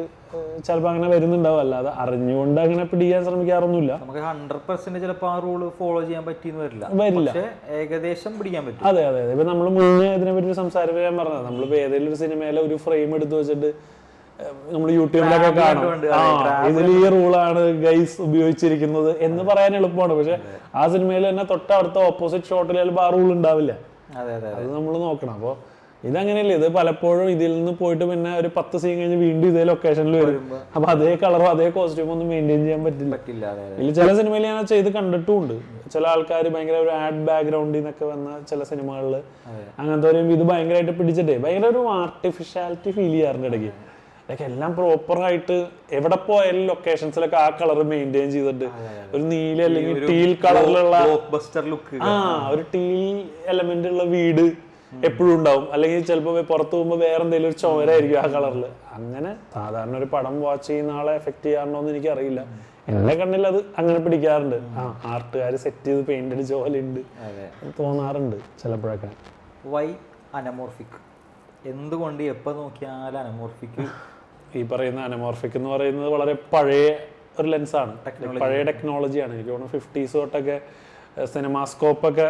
ചിലപ്പോൾ അങ്ങനെ വരുന്നുണ്ടാവും, അല്ലാതെ അറിഞ്ഞുകൊണ്ട് അങ്ങനെ പിടിക്കാൻ ശ്രമിക്കാറൊന്നുമില്ല. നമുക്ക് 100% ചിലപ്പോൾ ആ റൂൾ ഫോളോ ചെയ്യാൻ പറ്റിയെന്ന് വരില്ല, ഏകദേശം പിടിക്കാൻ പറ്റും. അതെ. ഇപ്പൊ നമ്മൾ മുന്നേ ഇതിനെ പറ്റി സംസാരിക്കാൻ ഞാൻ പറഞ്ഞത്, നമ്മളിപ്പോ ഏതെങ്കിലും ഒരു സിനിമയിലെ ഒരു ഫ്രെയിം എടുത്ത് വെച്ചിട്ട് നമ്മൾ യൂട്യൂബിലൊക്കെ കാണും, ഇതിൽ ഈ റൂളാണ് ഗൈസ് ഉപയോഗിച്ചിരിക്കുന്നത് എന്ന് പറയാൻ എളുപ്പമാണ്. പക്ഷെ ആ സിനിമയിൽ തന്നെ തൊട്ടടുത്ത ഓപ്പോസിറ്റ് ഷോട്ടിൽ ചിലപ്പോൾ ആ റൂൾ ഉണ്ടാവില്ല. അത് നമ്മൾ നോക്കണം. അപ്പോൾ ഇതങ്ങനെയല്ലേ, ഇത് പലപ്പോഴും ഇതിൽ നിന്ന് പോയിട്ട് പിന്നെ ഒരു 10 സീൻ കഴിഞ്ഞ് വീണ്ടും ഇതേ ലൊക്കേഷനിൽ വരും. അപ്പൊ അതേ കളറോ അതേ കോസ്റ്റ്യൂമോ ഒന്നും മെയിൻറ്റെയിൻ ചെയ്യാൻ പറ്റില്ല. ഇതിൽ ചില സിനിമയിൽ ഞാൻ ചെയ്ത് കണ്ടിട്ടുമുണ്ട്. ചില ആൾക്കാർ ഭയങ്കര ഒരു ആഡ് ബാക്ക്ഗ്രൗണ്ടിൽ നിന്നൊക്കെ വന്ന ചില സിനിമകളിൽ അങ്ങനത്തെ ഒരു ഇത് ഭയങ്കരമായിട്ട് പിടിച്ചിട്ടേ ഭയങ്കര ഒരു ആർട്ടിഫിഷ്യാലിറ്റി ഫീൽ ചെയ്യാറുണ്ട് ഇടയ്ക്ക്. ലൈക്ക് എല്ലാം പ്രോപ്പറായിട്ട് എവിടെ പോയാലും ലൊക്കേഷൻസിലൊക്കെ ആ കളർ മെയിൻറ്റെയിൻ ചെയ്തിട്ട് ഒരു നീല അല്ലെങ്കിൽ ടീൽ കളറിലുള്ള ഒരു ടീൽ എലമെന്റ് ഉള്ള വീട് എപ്പോഴും ഉണ്ടാവും. അല്ലെങ്കിൽ ചിലപ്പോൾ പുറത്ത് പോകുമ്പോൾ വേറെ എന്തെങ്കിലും ഒരു ചോരായിരിക്കും ആ കളറിൽ. അങ്ങനെ സാധാരണ ഒരു പടം വാച്ച് ചെയ്യുന്ന ആളെ എഫക്ട് ചെയ്യാറുണ്ടോ എന്ന് എനിക്കറിയില്ല. എന്റെ കണ്ണിൽ അത് അങ്ങനെ പിടിക്കാറുണ്ട്. ആർട്ടുകാർ സെറ്റ് ചെയ്ത് പെയിന്റ് അടിച്ച പോലെ ഉണ്ട് തോന്നാറുണ്ട് ചിലപ്പോഴൊക്കെ. Why anamorphic? എന്തുകൊണ്ട് എപ്പോൾ നോക്കിയാലും അനമോർഫിക്? ഈ പറയുന്ന അനമോർഫിക് എന്ന് പറയുന്നത് വളരെ പഴയ ഒരു ലെൻസാണ്, പഴയ ടെക്നോളജിയാണ്. എനിക്ക് തോന്നുന്നു 50s തൊട്ടൊക്കെ സിനിമാസ്കോപ്പൊക്കെ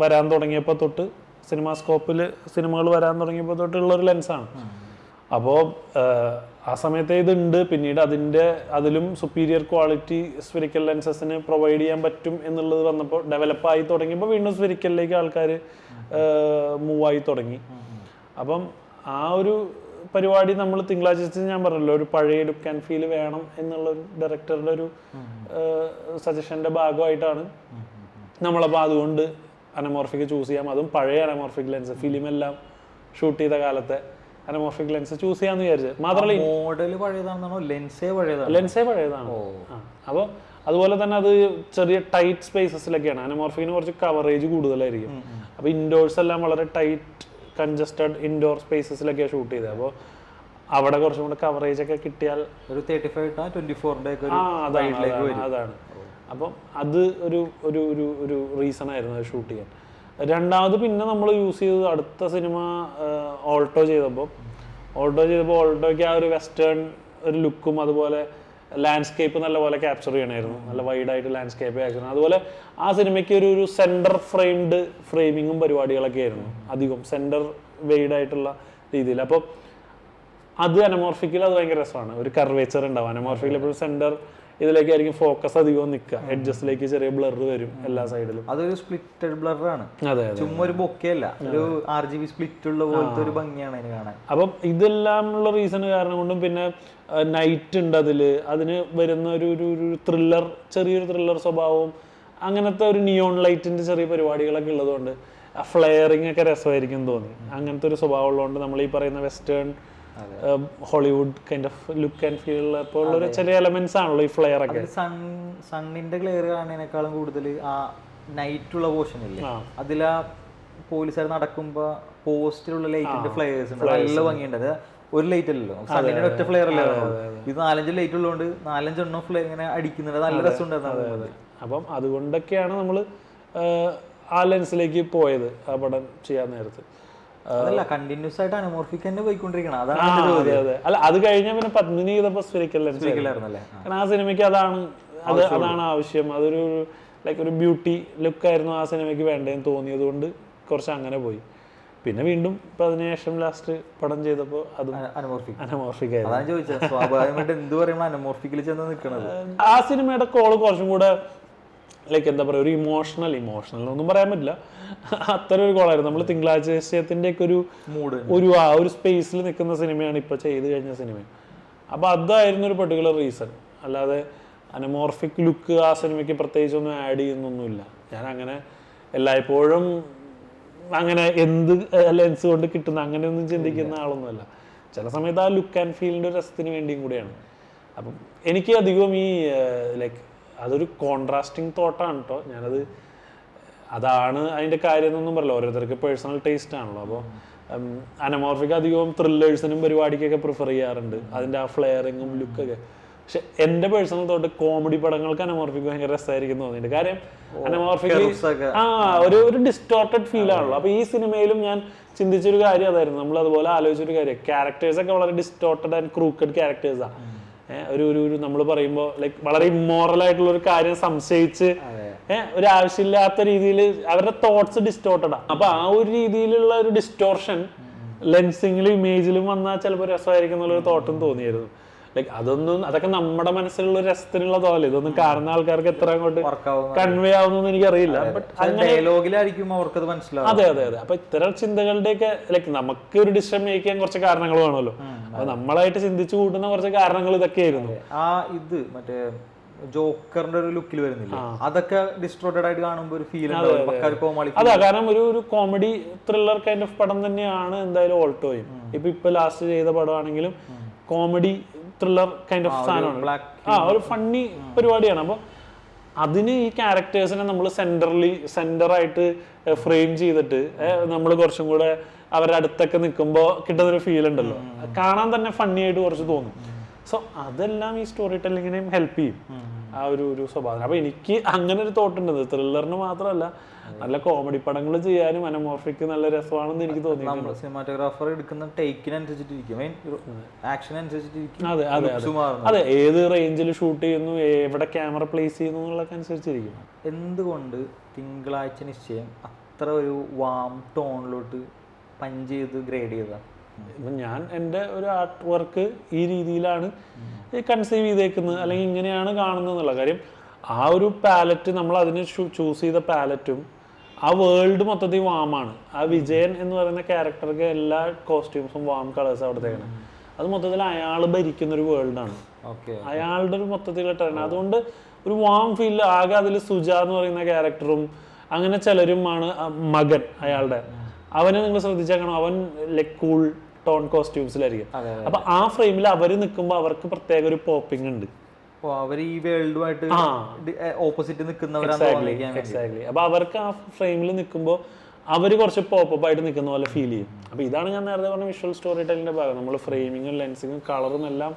വരാൻ തുടങ്ങിയപ്പോൾ തൊട്ട് സിനിമാസ്കോപ്പിൽ സിനിമകൾ വരാൻ തുടങ്ങിയപ്പോൾ തൊട്ടുള്ളൊരു ലെൻസാണ്. അപ്പോൾ ആ സമയത്തെ ഇതുണ്ട്. പിന്നീട് അതിലും സുപ്പീരിയർ ക്വാളിറ്റി സ്ഫെറിക്കൽ ലെൻസസിന് പ്രൊവൈഡ് ചെയ്യാൻ പറ്റും എന്നുള്ളത് വന്നപ്പോൾ ഡെവലപ്പായി തുടങ്ങിയപ്പോൾ വീണ്ടും സ്ഫെറിക്കലിലേക്ക് ആൾക്കാർ മൂവായി തുടങ്ങി. അപ്പം ആ ഒരു പരിപാടി നമ്മൾ തിങ്കളാഴ്ച ഞാൻ പറഞ്ഞല്ലോ ഒരു പഴയ ലുക്ക് ആൻഡ് ഫീൽ വേണം എന്നുള്ള ഒരു ഡയറക്ടറുടെ ഒരു സജഷന്റെ ഭാഗമായിട്ടാണ് നമ്മളപ്പോൾ അതുകൊണ്ട് അനമോർഫിക് ചൂസ് ചെയ്യാം. അതും പഴയ അനമോർഫിക് ലെൻസ്, ഫിലിമെല്ലാം ഷൂട്ട് ചെയ്ത കാലത്തെ അനമോർഫിക് ലെൻസ് ചൂസ് ചെയ്യാന്ന് വിചാരിച്ചത്. മാത്രമല്ല മോഡൽ പഴയതാണെന്നാണോ ലെൻസേ പഴയതാണ്. അപ്പോൾ അതുപോലെ തന്നെ അത് ചെറിയ ടൈറ്റ് സ്പേസസിലൊക്കെയാണ്. അനമോർഫിക്കിന് കുറച്ച് കവറേജ് കൂടുതലായിരിക്കും. അപ്പോൾ ഇൻഡോഴ്സ് എല്ലാം വളരെ ടൈറ്റ് കൺജസ്റ്റഡ് ഇൻഡോർ സ്പേസസിലൊക്കെയാണ് ഷൂട്ട് ചെയ്തത്. അപ്പോൾ അവിടെ കുറച്ചും കൂടെ കവറേജ് ഒക്കെ കിട്ടിയാൽ ഒരു 35-24 അതാണ്. അപ്പം അത് ഒരു ഒരു ഒരു ഒരു റീസൺ ആയിരുന്നു അത് ഷൂട്ട് ചെയ്യാൻ. രണ്ടാമത് പിന്നെ നമ്മൾ യൂസ് ചെയ്തത് അടുത്ത സിനിമ ഓൾട്ടോ ചെയ്തപ്പോൾ ഓൾട്ടോയ്ക്ക് ആ ഒരു വെസ്റ്റേൺ ഒരു ലുക്കും അതുപോലെ ലാൻഡ്സ്കേപ്പ് നല്ലപോലെ ക്യാപ്ചർ ചെയ്യണമായിരുന്നു. നല്ല വൈഡായിട്ട് ലാൻഡ്സ്കേപ്പ് ക്യാപ്ചർ ചെയ്യണം. അതുപോലെ ആ സിനിമയ്ക്ക് ഒരു സെൻറ്റർ ഫ്രെയിംഡ് ഫ്രെയിമിങ്ങും പരിപാടികളൊക്കെ ആയിരുന്നു അധികം, സെൻറ്റർ വെയ്ഡായിട്ടുള്ള രീതിയിൽ. അപ്പോൾ അത് അനമോർഫിക്കിൽ അത് ഭയങ്കര രസമാണ്. ഒരു കർവേച്ചർ ഉണ്ടാവും അനമോർഫിക്കിൽ. എപ്പോഴും സെൻറ്റർ ഇതിലേക്കായിരിക്കും ഫോക്കസ് അധികം നിൽക്കുക, എഡ്ജസിലേക്ക് ചെറിയ ബ്ലർ വരും എല്ലാ സൈഡിലും. അതൊരു സ്പ്ലിറ്റഡ് ബ്ലറാണ്, ചുമ്മാ ഒരു ബൊക്കെയല്ല, ഒരു RGB സ്പ്ലിറ്റ് ഉള്ള പോലത്തെ ഒരു ഭംഗിയാണ് അതിന് കാണാൻ. അപ്പം ഇതെല്ലാം ഉള്ള റീസൺ കാരണം കൊണ്ടും പിന്നെ നൈറ്റ് ഉണ്ട് അതിന് വരുന്ന ഒരു ത്രില്ലർ, ചെറിയൊരു ത്രില്ലർ സ്വഭാവവും അങ്ങനത്തെ ഒരു നിയോൺ ലൈറ്റിന്റെ ചെറിയ പരിപാടികളൊക്കെ ഉള്ളതുകൊണ്ട് ആ ഫ്ലെയറിംഗ് ഒക്കെ രസമായിരിക്കും തോന്നി. അങ്ങനത്തെ ഒരു സ്വഭാവം ഉള്ളതുകൊണ്ട് നമ്മൾ ഈ പറയുന്ന western Hollywood kind of look and feel അപ്പോൾ ഉള്ള ചെറിയ എലമെന്റ്സ് ആണല്ലോ ഈ ഫ്ലെയർ ഒക്കെ. സണ്ണിന്റെ ക്ലിയർ കാണുന്നതിനേക്കാളും കൂടുതൽ ആ നൈറ്റുള്ള പോർഷൻ ഇല്ലേ, അതിലാ പോലീസുകാർ നടക്കുമ്പോ പോസ്റ്റിലുള്ള ലൈറ്റിന്റെ ഫ്ലെയർസ് ഉണ്ട്, നല്ല ഭംഗിയുണ്ട്. അത് ഒരു ലൈറ്റ് അല്ലല്ലോ, സണ്ണിന്റെ ഒറ്റ ഫ്ലെയർ അല്ലേ, ഇത് 4-5 ലൈറ്റ് ഉള്ളതുകൊണ്ട് 4-5 ഫ്ലെയർ ഇങ്ങനെ അടിക്കുന്നുണ്ട്, നല്ല രസമുണ്ടായിരുന്നു. അപ്പം അതുകൊണ്ടൊക്കെയാണ് നമ്മൾ ആ ലെൻസിലേക്ക് പോയത് ആ പടം ചെയ്യാൻ നേരത്ത്. അതല്ല, കണ്ടിന്യൂസ് ആയിട്ട് അനമോർഫിക് തന്നെ പോയിക്കൊണ്ടിരിക്കണം. അതാണ് അല്ല, അത് കഴിഞ്ഞാൽ പിന്നെ പത്മിനി ചെയ്തപ്പോ സ്ഫെറിക്കൽ ലെൻസ് ആയിരുന്നല്ലേ. കാരണം ആ സിനിമയ്ക്ക് അതാണ് ആവശ്യം. അതൊരു ലൈക്ക് ഒരു ബ്യൂട്ടി ലുക്കായിരുന്നു ആ സിനിമയ്ക്ക് വേണ്ടതെന്ന് തോന്നിയത് കൊണ്ട് കുറച്ച് അങ്ങനെ പോയി. പിന്നെ വീണ്ടും ഇപ്പൊ അതിനുശേഷം ലാസ്റ്റ് പടം ചെയ്തപ്പോ അത് അനമോർഫിക് ആയിരുന്നു. അതാണ് ചോദിച്ചത്, സ്വാഭാവികമായിട്ട് എന്ത് പറയുമ്പോൾ അനമോർഫിക്കിൽ ചെന്ന് നിൽക്കുന്നത്. ആ സിനിമയുടെ കോള് കുറച്ചും കൂടെ ലൈക്ക് എന്താ പറയുക, ഒരു ഇമോഷണൽ ഒന്നും പറയാൻ പറ്റില്ല, അത്ര ഒരു കോളായിരുന്നു. നമ്മൾ തിങ്കളാഴ്ചത്തിന്റെ ഒക്കെ ഒരു സ്പേസിൽ നിൽക്കുന്ന സിനിമയാണ് ഇപ്പൊ ചെയ്ത് കഴിഞ്ഞ സിനിമ. അപ്പൊ അതായിരുന്നു ഒരു പെർട്ടിക്കുലർ റീസൺ. അല്ലാതെ അനമോർഫിക് ലുക്ക് ആ സിനിമയ്ക്ക് പ്രത്യേകിച്ചൊന്നും ആഡ് ചെയ്യുന്നൊന്നുമില്ല. ഞാൻ അങ്ങനെ എല്ലായ്പ്പോഴും അങ്ങനെ എന്ത് ലെൻസ് കൊണ്ട് കിട്ടുന്ന അങ്ങനെയൊന്നും ചിന്തിക്കുന്ന ആളൊന്നുമല്ല. ചില സമയത്ത് ആ ലുക്ക് ആൻഡ് ഫീലിന്റെ രസത്തിന് വേണ്ടിയും കൂടിയാണ്. അപ്പം എനിക്ക് അധികം ഈ ലൈക്ക് അതൊരു കോൺട്രാസ്റ്റിംഗ് തോട്ടാണ് കേട്ടോ. അതാണ് അതിൻ്റെ കാര്യം എന്നൊന്നും പറയില്ല, ഓരോരുത്തർക്ക് പേഴ്സണൽ ടേസ്റ്റ് ആണല്ലോ. അപ്പോൾ അനമോർഫിക് അധികവും ത്രില്ലേഴ്സിനും പരിപാടിക്കൊക്കെ പ്രിഫർ ചെയ്യാറുണ്ട്, അതിൻ്റെ ആ ഫ്ലെയറിങ്ങും ലുക്കൊക്കെ. പക്ഷെ എൻ്റെ പേഴ്സണൽ തോട്ട് കോമഡി പടങ്ങൾക്ക് അനമോർഫിക് ഭയങ്കര രസമായിരിക്കും തോന്നിയിട്ട്. കാര്യം അനമോർഫിക് ഒരു ഡിസ്റ്റോർട്ടഡ് ഫീൽ ആണല്ലോ. അപ്പോൾ ഈ സിനിമയിലും ഞാൻ ചിന്തിച്ചൊരു കാര്യം അതായിരുന്നു, നമ്മൾ അതുപോലെ ആലോചിച്ചൊരു കാര്യം, ക്യാരക്ടേഴ്സൊക്കെ വളരെ ഡിസ്റ്റോർട്ടഡ് ആൻഡ് ക്രൂക്കഡ് ക്യാരക്ടേഴ്സാണ്. ഒരു നമ്മൾ പറയുമ്പോൾ ലൈക്ക് വളരെ ഇമ്മോറൽ ആയിട്ടുള്ള ഒരു കാര്യം സംശയിച്ച് ഒരു ആവശ്യമില്ലാത്ത രീതിയിൽ അവരുടെ തോട്ട്സ് ഡിസ്റ്റോർട്ടഡാ. അപ്പൊ ആ ഒരു രീതിയിലുള്ള ഒരു ഡിസ്റ്റോർഷൻ ലെൻസിങ്ങിലും ഇമേജിലും വന്നാൽ ചിലപ്പോൾ രസമായിരിക്കും എന്നുള്ളൊരു തോട്ടും തോന്നിയായിരുന്നു. ലൈക്ക് അതൊക്കെ നമ്മുടെ മനസ്സിലുള്ള രസത്തിനുള്ള തോന്നല്, ഇതൊന്നും കാണുന്ന ആൾക്കാർക്ക് എത്ര അങ്ങോട്ട് കൺവേ ആവുന്നു എനിക്കറിയില്ല. അതെ. അപ്പൊ ഇത്തരം ചിന്തകളുടെയൊക്കെ ലൈക്ക് നമുക്ക് ഒരു ഡിസിഷൻ മേക്ക് ചെയ്യാൻ കുറച്ച് കാരണങ്ങൾ വേണമല്ലോ. അപ്പൊ നമ്മളായിട്ട് ചിന്തിച്ചു കൂട്ടുന്ന കുറച്ച് കാരണങ്ങൾ ഇതൊക്കെയായിരുന്നു. ഇത് മറ്റേ ജോക്കറിന്റെ ഒരു ലുക്കിൽ വരുന്നില്ല, അതൊക്കെ ഡിസ്റ്റോർട്ടഡ് ആയിട്ട് കാണുമ്പോൾ ഒരു ഫീൽ. അതാ കാരണം ഒരു കോമഡി ത്രില്ലർ കൈൻഡ് ഓഫ് പടം തന്നെയാണ് എന്തായാലും ഓൾട്ടോയും. ഇപ്പൊ ലാസ്റ്റ് ചെയ്ത പടമാണെങ്കിലും കോമഡി ത്രില്ലർ കൈൻഡ് ഓഫ് സാധനമാണ്, ഒരു ഫണ്ണി പരിപാടിയാണ്. അപ്പോൾ അതിന് ഈ ക്യാരക്ടേഴ്സിനെ നമ്മൾ സെന്ററായിട്ട് ഫ്രെയിം ചെയ്തിട്ട് നമ്മൾ കുറച്ചും കൂടെ അവരുടെ അടുത്തൊക്കെ നിൽക്കുമ്പോൾ കിട്ടുന്നൊരു ഫീൽ ഉണ്ടല്ലോ, കാണാൻ തന്നെ ഫണ്ണി ആയിട്ട് കുറച്ച് തോന്നും. സോ അതെല്ലാം ഈ സ്റ്റോറി ടെല്ലിങ്ങിനെയും ഹെൽപ്പ് ചെയ്യും ആ ഒരു സ്വഭാവം. അപ്പൊ എനിക്ക് അങ്ങനെ ഒരു തോട്ടുണ്ട്, ത്രില്ലറിന് മാത്രമല്ല നല്ല കോമഡി പടങ്ങൾ ചെയ്യാനും അനമോർഫിക് നല്ല രസമാണെന്ന് എനിക്ക് തോന്നി. സിനിമാറ്റോഗ്രാഫർ എടുക്കുന്ന ടേക്കിനനുസരിച്ചിട്ടിരിക്കും, ആക്ഷൻ അനുസരിച്ചിട്ടിരിക്കും. അതെ, ഏത് റേഞ്ചിൽ ഷൂട്ട് ചെയ്യുന്നു, എവിടെ ക്യാമറ പ്ലേസ് ചെയ്യുന്നു എന്നുള്ളതൊക്കെ അനുസരിച്ചിരിക്കും. എന്തുകൊണ്ട് തിങ്കളാഴ്ച നിശ്ചയം അത്ര ഒരു വാം ടോണിലോട്ട് പഞ്ച് ചെയ്ത് ഗ്രേഡ് ചെയ്ത? ഞാൻ എൻ്റെ ഒരു ആർട്ട് വർക്ക് ഈ രീതിയിലാണ് കൺസീവ് ചെയ്തേക്കുന്നത്, അല്ലെങ്കിൽ ഇങ്ങനെയാണ് കാണുന്നത് എന്നുള്ള കാര്യം. ആ ഒരു പാലറ്റ്, നമ്മൾ അതിന് ചൂസ് ചെയ്ത പാലറ്റും ആ വേൾഡ് മൊത്തത്തിൽ വാമാണ്. ആ വിജയൻ എന്ന് പറയുന്ന ക്യാരക്ടർക്ക് എല്ലാ കോസ്റ്റ്യൂംസും വാം കളേഴ്സ് അവിടത്തേക്കാണ്. അത് മൊത്തത്തിൽ അയാൾ ഭരിക്കുന്ന ഒരു വേൾഡാണ്, അയാളുടെ ഒരു മൊത്തത്തിലുള്ള ട്രെൻഡ്. അതുകൊണ്ട് ഒരു വാം ഫീൽ ആകെ അതിൽ സുജ എന്ന് പറയുന്ന ക്യാരക്ടറും അങ്ങനെ ചിലരുമാണ്. മകൻ അയാളുടെ, അവനെ നിങ്ങൾ ശ്രദ്ധിച്ചേക്കണം, അവൻ ലൈക് കൂൾ ടോൺ കോസ്റ്റ്യൂംസിലായിരിക്കും. അപ്പൊ ആ ഫ്രെയിമിൽ അവര് നിൽക്കുമ്പോൾ അവർക്ക് പ്രത്യേക ഒരു പോപ്പിംഗ് ഉണ്ട്. അവർ ഈ വേൾഡുമായിട്ട് ഓപ്പോസിറ്റ് എക്സാക്ട്ലി. അപ്പൊ അവർക്ക് ആ ഫ്രെയിമിൽ നിൽക്കുമ്പോൾ അവര് കുറച്ച് പോപ്പപ്പ് ആയിട്ട് നിൽക്കുന്ന പോലെ ഫീൽ ചെയ്യും. അപ്പൊ ഇതാണ് ഞാൻ നേരത്തെ പറഞ്ഞ വിഷ്വൽ സ്റ്റോറി ടെല്ലിന്റെ ഭാഗം. നമ്മൾ ഫ്രെയിമിങ്ങും ലെൻസിങ്ങും കളറും എല്ലാം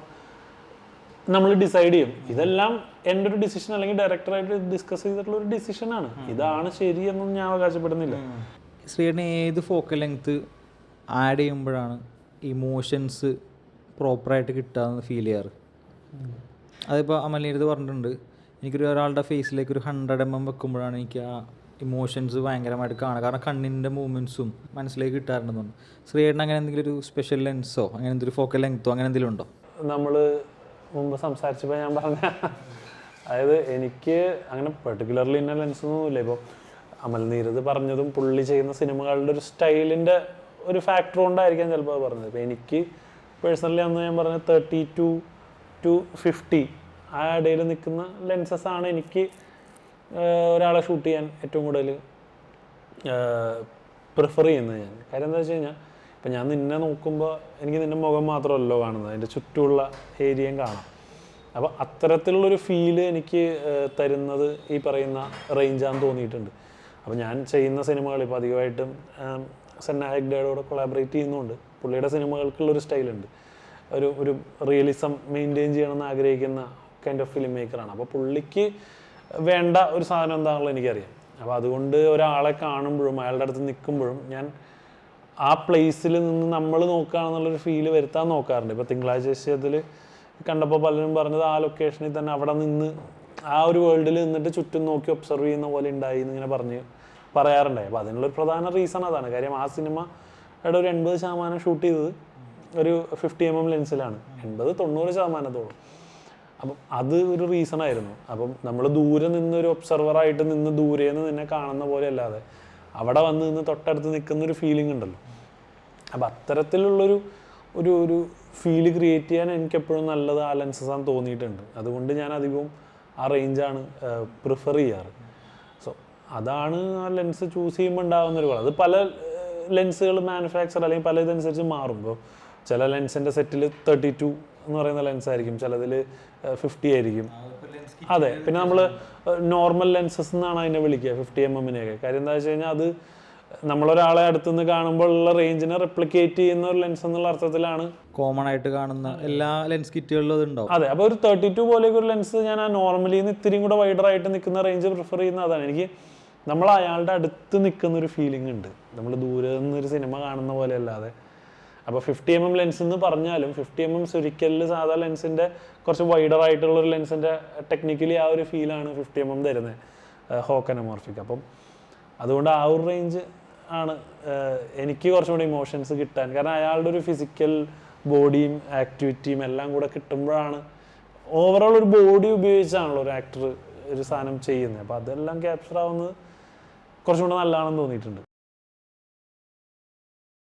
നമ്മൾ ഡിസൈഡ് ചെയ്യും. ഇതെല്ലാം എൻ്റെ ഒരു ഡിസിഷൻ അല്ലെങ്കിൽ ഡയറക്ടറായിട്ട് ഡിസ്കസ് ചെയ്തിട്ടുള്ള ഒരു ഡിസിഷനാണ്. ഇതാണ് ശരിയെന്നും ഞാൻ അവകാശപ്പെടുന്നില്ല. ശ്രീയേട്ടന് ഏത് ഫോക്കൽ ലെങ്ത് ആഡ് ചെയ്യുമ്പോഴാണ് ഇമോഷൻസ് പ്രോപ്പറായിട്ട് കിട്ടുകയെന്ന് ഫീൽ ചെയ്യാറ്? അതിപ്പോൾ അമലിനടുത്ത് പറഞ്ഞിട്ടുണ്ട്, എനിക്കൊരു ഒരാളുടെ ഫേസിലേക്ക് ഒരു 100 mm വെക്കുമ്പോഴാണ് എനിക്ക് ആ ഇമോഷൻസ് ഭയങ്കരമായിട്ട് കാണുക. കാരണം കണ്ണിൻ്റെ മൂവ്മെൻറ്റ്സും മനസ്സിലേക്ക് കിട്ടാറുണ്ടെന്നുണ്ട്. ശ്രീയേട്ടൻ അങ്ങനെ എന്തെങ്കിലും ഒരു സ്പെഷ്യൽ ലെൻസോ അങ്ങനെ എന്തെങ്കിലും ഫോക്കൽ ലെങ്തോ അങ്ങനെ എന്തെങ്കിലും ഉണ്ടോ? നമ്മൾ മുമ്പ് സംസാരിച്ചപ്പോൾ ഞാൻ പറഞ്ഞ, അതായത് എനിക്ക് അങ്ങനെ പെർട്ടിക്കുലർലി ഇന്ന ലെൻസൊന്നും ഇല്ല. ഇപ്പോൾ അമൽ നീരദ് പറഞ്ഞതും പുള്ളി ചെയ്യുന്ന സിനിമകളുടെ ഒരു സ്റ്റൈലിൻ്റെ ഒരു ഫാക്ടർ കൊണ്ടായിരിക്കാം ചിലപ്പോൾ അത് പറഞ്ഞത്. ഇപ്പോൾ എനിക്ക് പേഴ്സണലി അന്ന് ഞാൻ പറഞ്ഞ 32 to 50 ആ ഇടയിൽ നിൽക്കുന്ന ലെൻസസ് ആണ് എനിക്ക് ഒരാളെ ഷൂട്ട് ചെയ്യാൻ ഏറ്റവും കൂടുതൽ പ്രിഫർ ചെയ്യുന്നത് ഞാൻ. കാര്യം എന്താ വെച്ച് കഴിഞ്ഞാൽ, ഇപ്പം ഞാൻ നിന്നെ നോക്കുമ്പോൾ എനിക്ക് നിൻ്റെ മുഖം മാത്രമല്ലോ കാണുന്നത്, അതിൻ്റെ ചുറ്റുമുള്ള ഏരിയയും കാണാം. അപ്പോൾ അത്തരത്തിലുള്ളൊരു ഫീല് എനിക്ക് തരുന്നത് ഈ പറയുന്ന റേഞ്ചാന്ന് തോന്നിയിട്ടുണ്ട്. അപ്പോൾ ഞാൻ ചെയ്യുന്ന സിനിമകൾ ഇപ്പോൾ അധികമായിട്ടും സന്ന ഹെഗ്ഡേയോട് കൊളാബറേറ്റ് ചെയ്യുന്നുണ്ട്. പുള്ളിയുടെ സിനിമകൾക്കുള്ളൊരു സ്റ്റൈലുണ്ട്, ഒരു റിയലിസം മെയിൻറ്റെയിൻ ചെയ്യണമെന്ന് ആഗ്രഹിക്കുന്ന കൈൻഡ് ഓഫ് ഫിലിം മേക്കറാണ്. അപ്പോൾ പുള്ളിക്ക് വേണ്ട ഒരു സാധനം എന്താണെന്നുള്ളത് എനിക്കറിയാം. അപ്പോൾ അതുകൊണ്ട് ഒരാളെ കാണുമ്പോഴും അയാളുടെ അടുത്ത് നിൽക്കുമ്പോഴും ഞാൻ ആ പ്ലേസിൽ നിന്ന് നമ്മൾ നോക്കുകയാണെന്നുള്ളൊരു ഫീല് വരുത്താൻ നോക്കാറുണ്ട്. ഇപ്പോൾ തിങ്കളാഴ്ച വിഷയത്തിൽ കണ്ടപ്പോൾ പലരും പറഞ്ഞത് ആ ലൊക്കേഷനിൽ തന്നെ അവിടെ നിന്ന് ആ ഒരു വേൾഡിൽ നിന്നിട്ട് ചുറ്റും നോക്കി ഒബ്സർവ് ചെയ്യുന്ന പോലെ ഉണ്ടായി എന്നിങ്ങനെ പറയാറുണ്ടായി. അപ്പോൾ അതിനുള്ളൊരു പ്രധാന റീസൺ അതാണ്. കാര്യം ആ സിനിമയുടെ ഒരു 80% ഷൂട്ട് ചെയ്തത് ഒരു 50 mm ലെൻസിലാണ്, 80-90%. അപ്പം അത് ഒരു റീസൺ ആയിരുന്നു. അപ്പം നമ്മൾ ദൂരെ നിന്ന് ഒരു ഒബ്സർവറായിട്ട് നിന്ന് ദൂരേന്ന് നിന്നെ കാണുന്ന പോലെ അല്ലാതെ അവിടെ വന്ന് നിന്ന് തൊട്ടടുത്ത് നിൽക്കുന്നൊരു ഫീലിംഗ് ഉണ്ടല്ലോ. അപ്പം അത്തരത്തിലുള്ളൊരു ഒരു ഒരു ഫീല് ക്രിയേറ്റ് ചെയ്യാൻ എനിക്കെപ്പോഴും നല്ലത് ആ ലെൻസസ് ആണെന്ന് തോന്നിയിട്ടുണ്ട്. അതുകൊണ്ട് ഞാൻ അധികവും ആ റേഞ്ചാണ് പ്രിഫർ ചെയ്യാറ്. സോ അതാണ് ആ ലെൻസ് ചൂസ് ചെയ്യുമ്പോൾ ഉണ്ടാകുന്നൊരു കുളം. അത് പല ലെൻസുകൾ മാനുഫാക്ചർ അല്ലെങ്കിൽ പല ഇതനുസരിച്ച് മാറും. ഇപ്പോൾ ചില ലെൻസിൻ്റെ സെറ്റിൽ 32 എന്ന് പറയുന്ന ലെൻസായിരിക്കും, ചിലതിൽ 50 ആയിരിക്കും. അതെ, പിന്നെ നമ്മൾ നോർമൽ ലെൻസസ് എന്നാണ് അതിനെ വിളിക്കുക 50 mm-നെയൊക്കെ. കാര്യം എന്താ വെച്ച് കഴിഞ്ഞാൽ അത് നമ്മളൊരാളെ അടുത്തുനിന്ന് കാണുമ്പോൾ ഉള്ള റേഞ്ചിനെ റെപ്ലിക്കേറ്റ് ചെയ്യുന്ന ഒരു ലെൻസ് എന്നുള്ള അർത്ഥത്തിലാണ് കോമൺ ആയിട്ട് കാണുന്ന എല്ലാ ലെൻസ് കിറ്റുകളിലും അതുണ്ടാവും. അതെ, അപ്പോൾ ഒരു 32 പോലെയൊക്കെ ഒരു ലെൻസ് ഞാൻ ആ നോർമലി ഇത്തിരിയും കൂടെ വൈഡറായിട്ട് നിൽക്കുന്ന റേഞ്ച് പ്രിഫർ ചെയ്യുന്ന അതാണ്. എനിക്ക് നമ്മൾ അയാളുടെ അടുത്ത് നിൽക്കുന്നൊരു ഫീലിംഗ് ഉണ്ട്, നമ്മൾ ദൂരെ നിന്നൊരു സിനിമ കാണുന്ന പോലെ അല്ലാതെ. അപ്പോൾ 50 mm ലെൻസ് എന്ന് പറഞ്ഞാലും 50 mm ഒരിക്കലിൽ സാധാ ലെൻസിൻ്റെ കുറച്ച് വൈഡറായിട്ടുള്ളൊരു ലെൻസിൻ്റെ ടെക്നിക്കലി ആ ഒരു ഫീലാണ് 50 mm തരുന്നത് ഹോക്ക് അനമോർഫിക്. അപ്പം അതുകൊണ്ട് ആ ഒരു റേഞ്ച് ആണ് എനിക്ക് കുറച്ചും കൂടി ഇമോഷൻസ് കിട്ടാൻ. കാരണം അയാളുടെ ഒരു ഫിസിക്കൽ ബോഡിയും ആക്ടിവിറ്റിയും എല്ലാം കൂടെ കിട്ടുമ്പോഴാണ്, ഓവറോൾ ഒരു ബോഡി ഉപയോഗിച്ചാണല്ലോ ഒരു ആക്ടർ ഒരു സാധനം ചെയ്യുന്നത്. അപ്പോൾ അതെല്ലാം ക്യാപ്ചർ ആവുന്നത് കുറച്ചും കൂടെ നല്ലതാണെന്ന് തോന്നിയിട്ടുണ്ട്.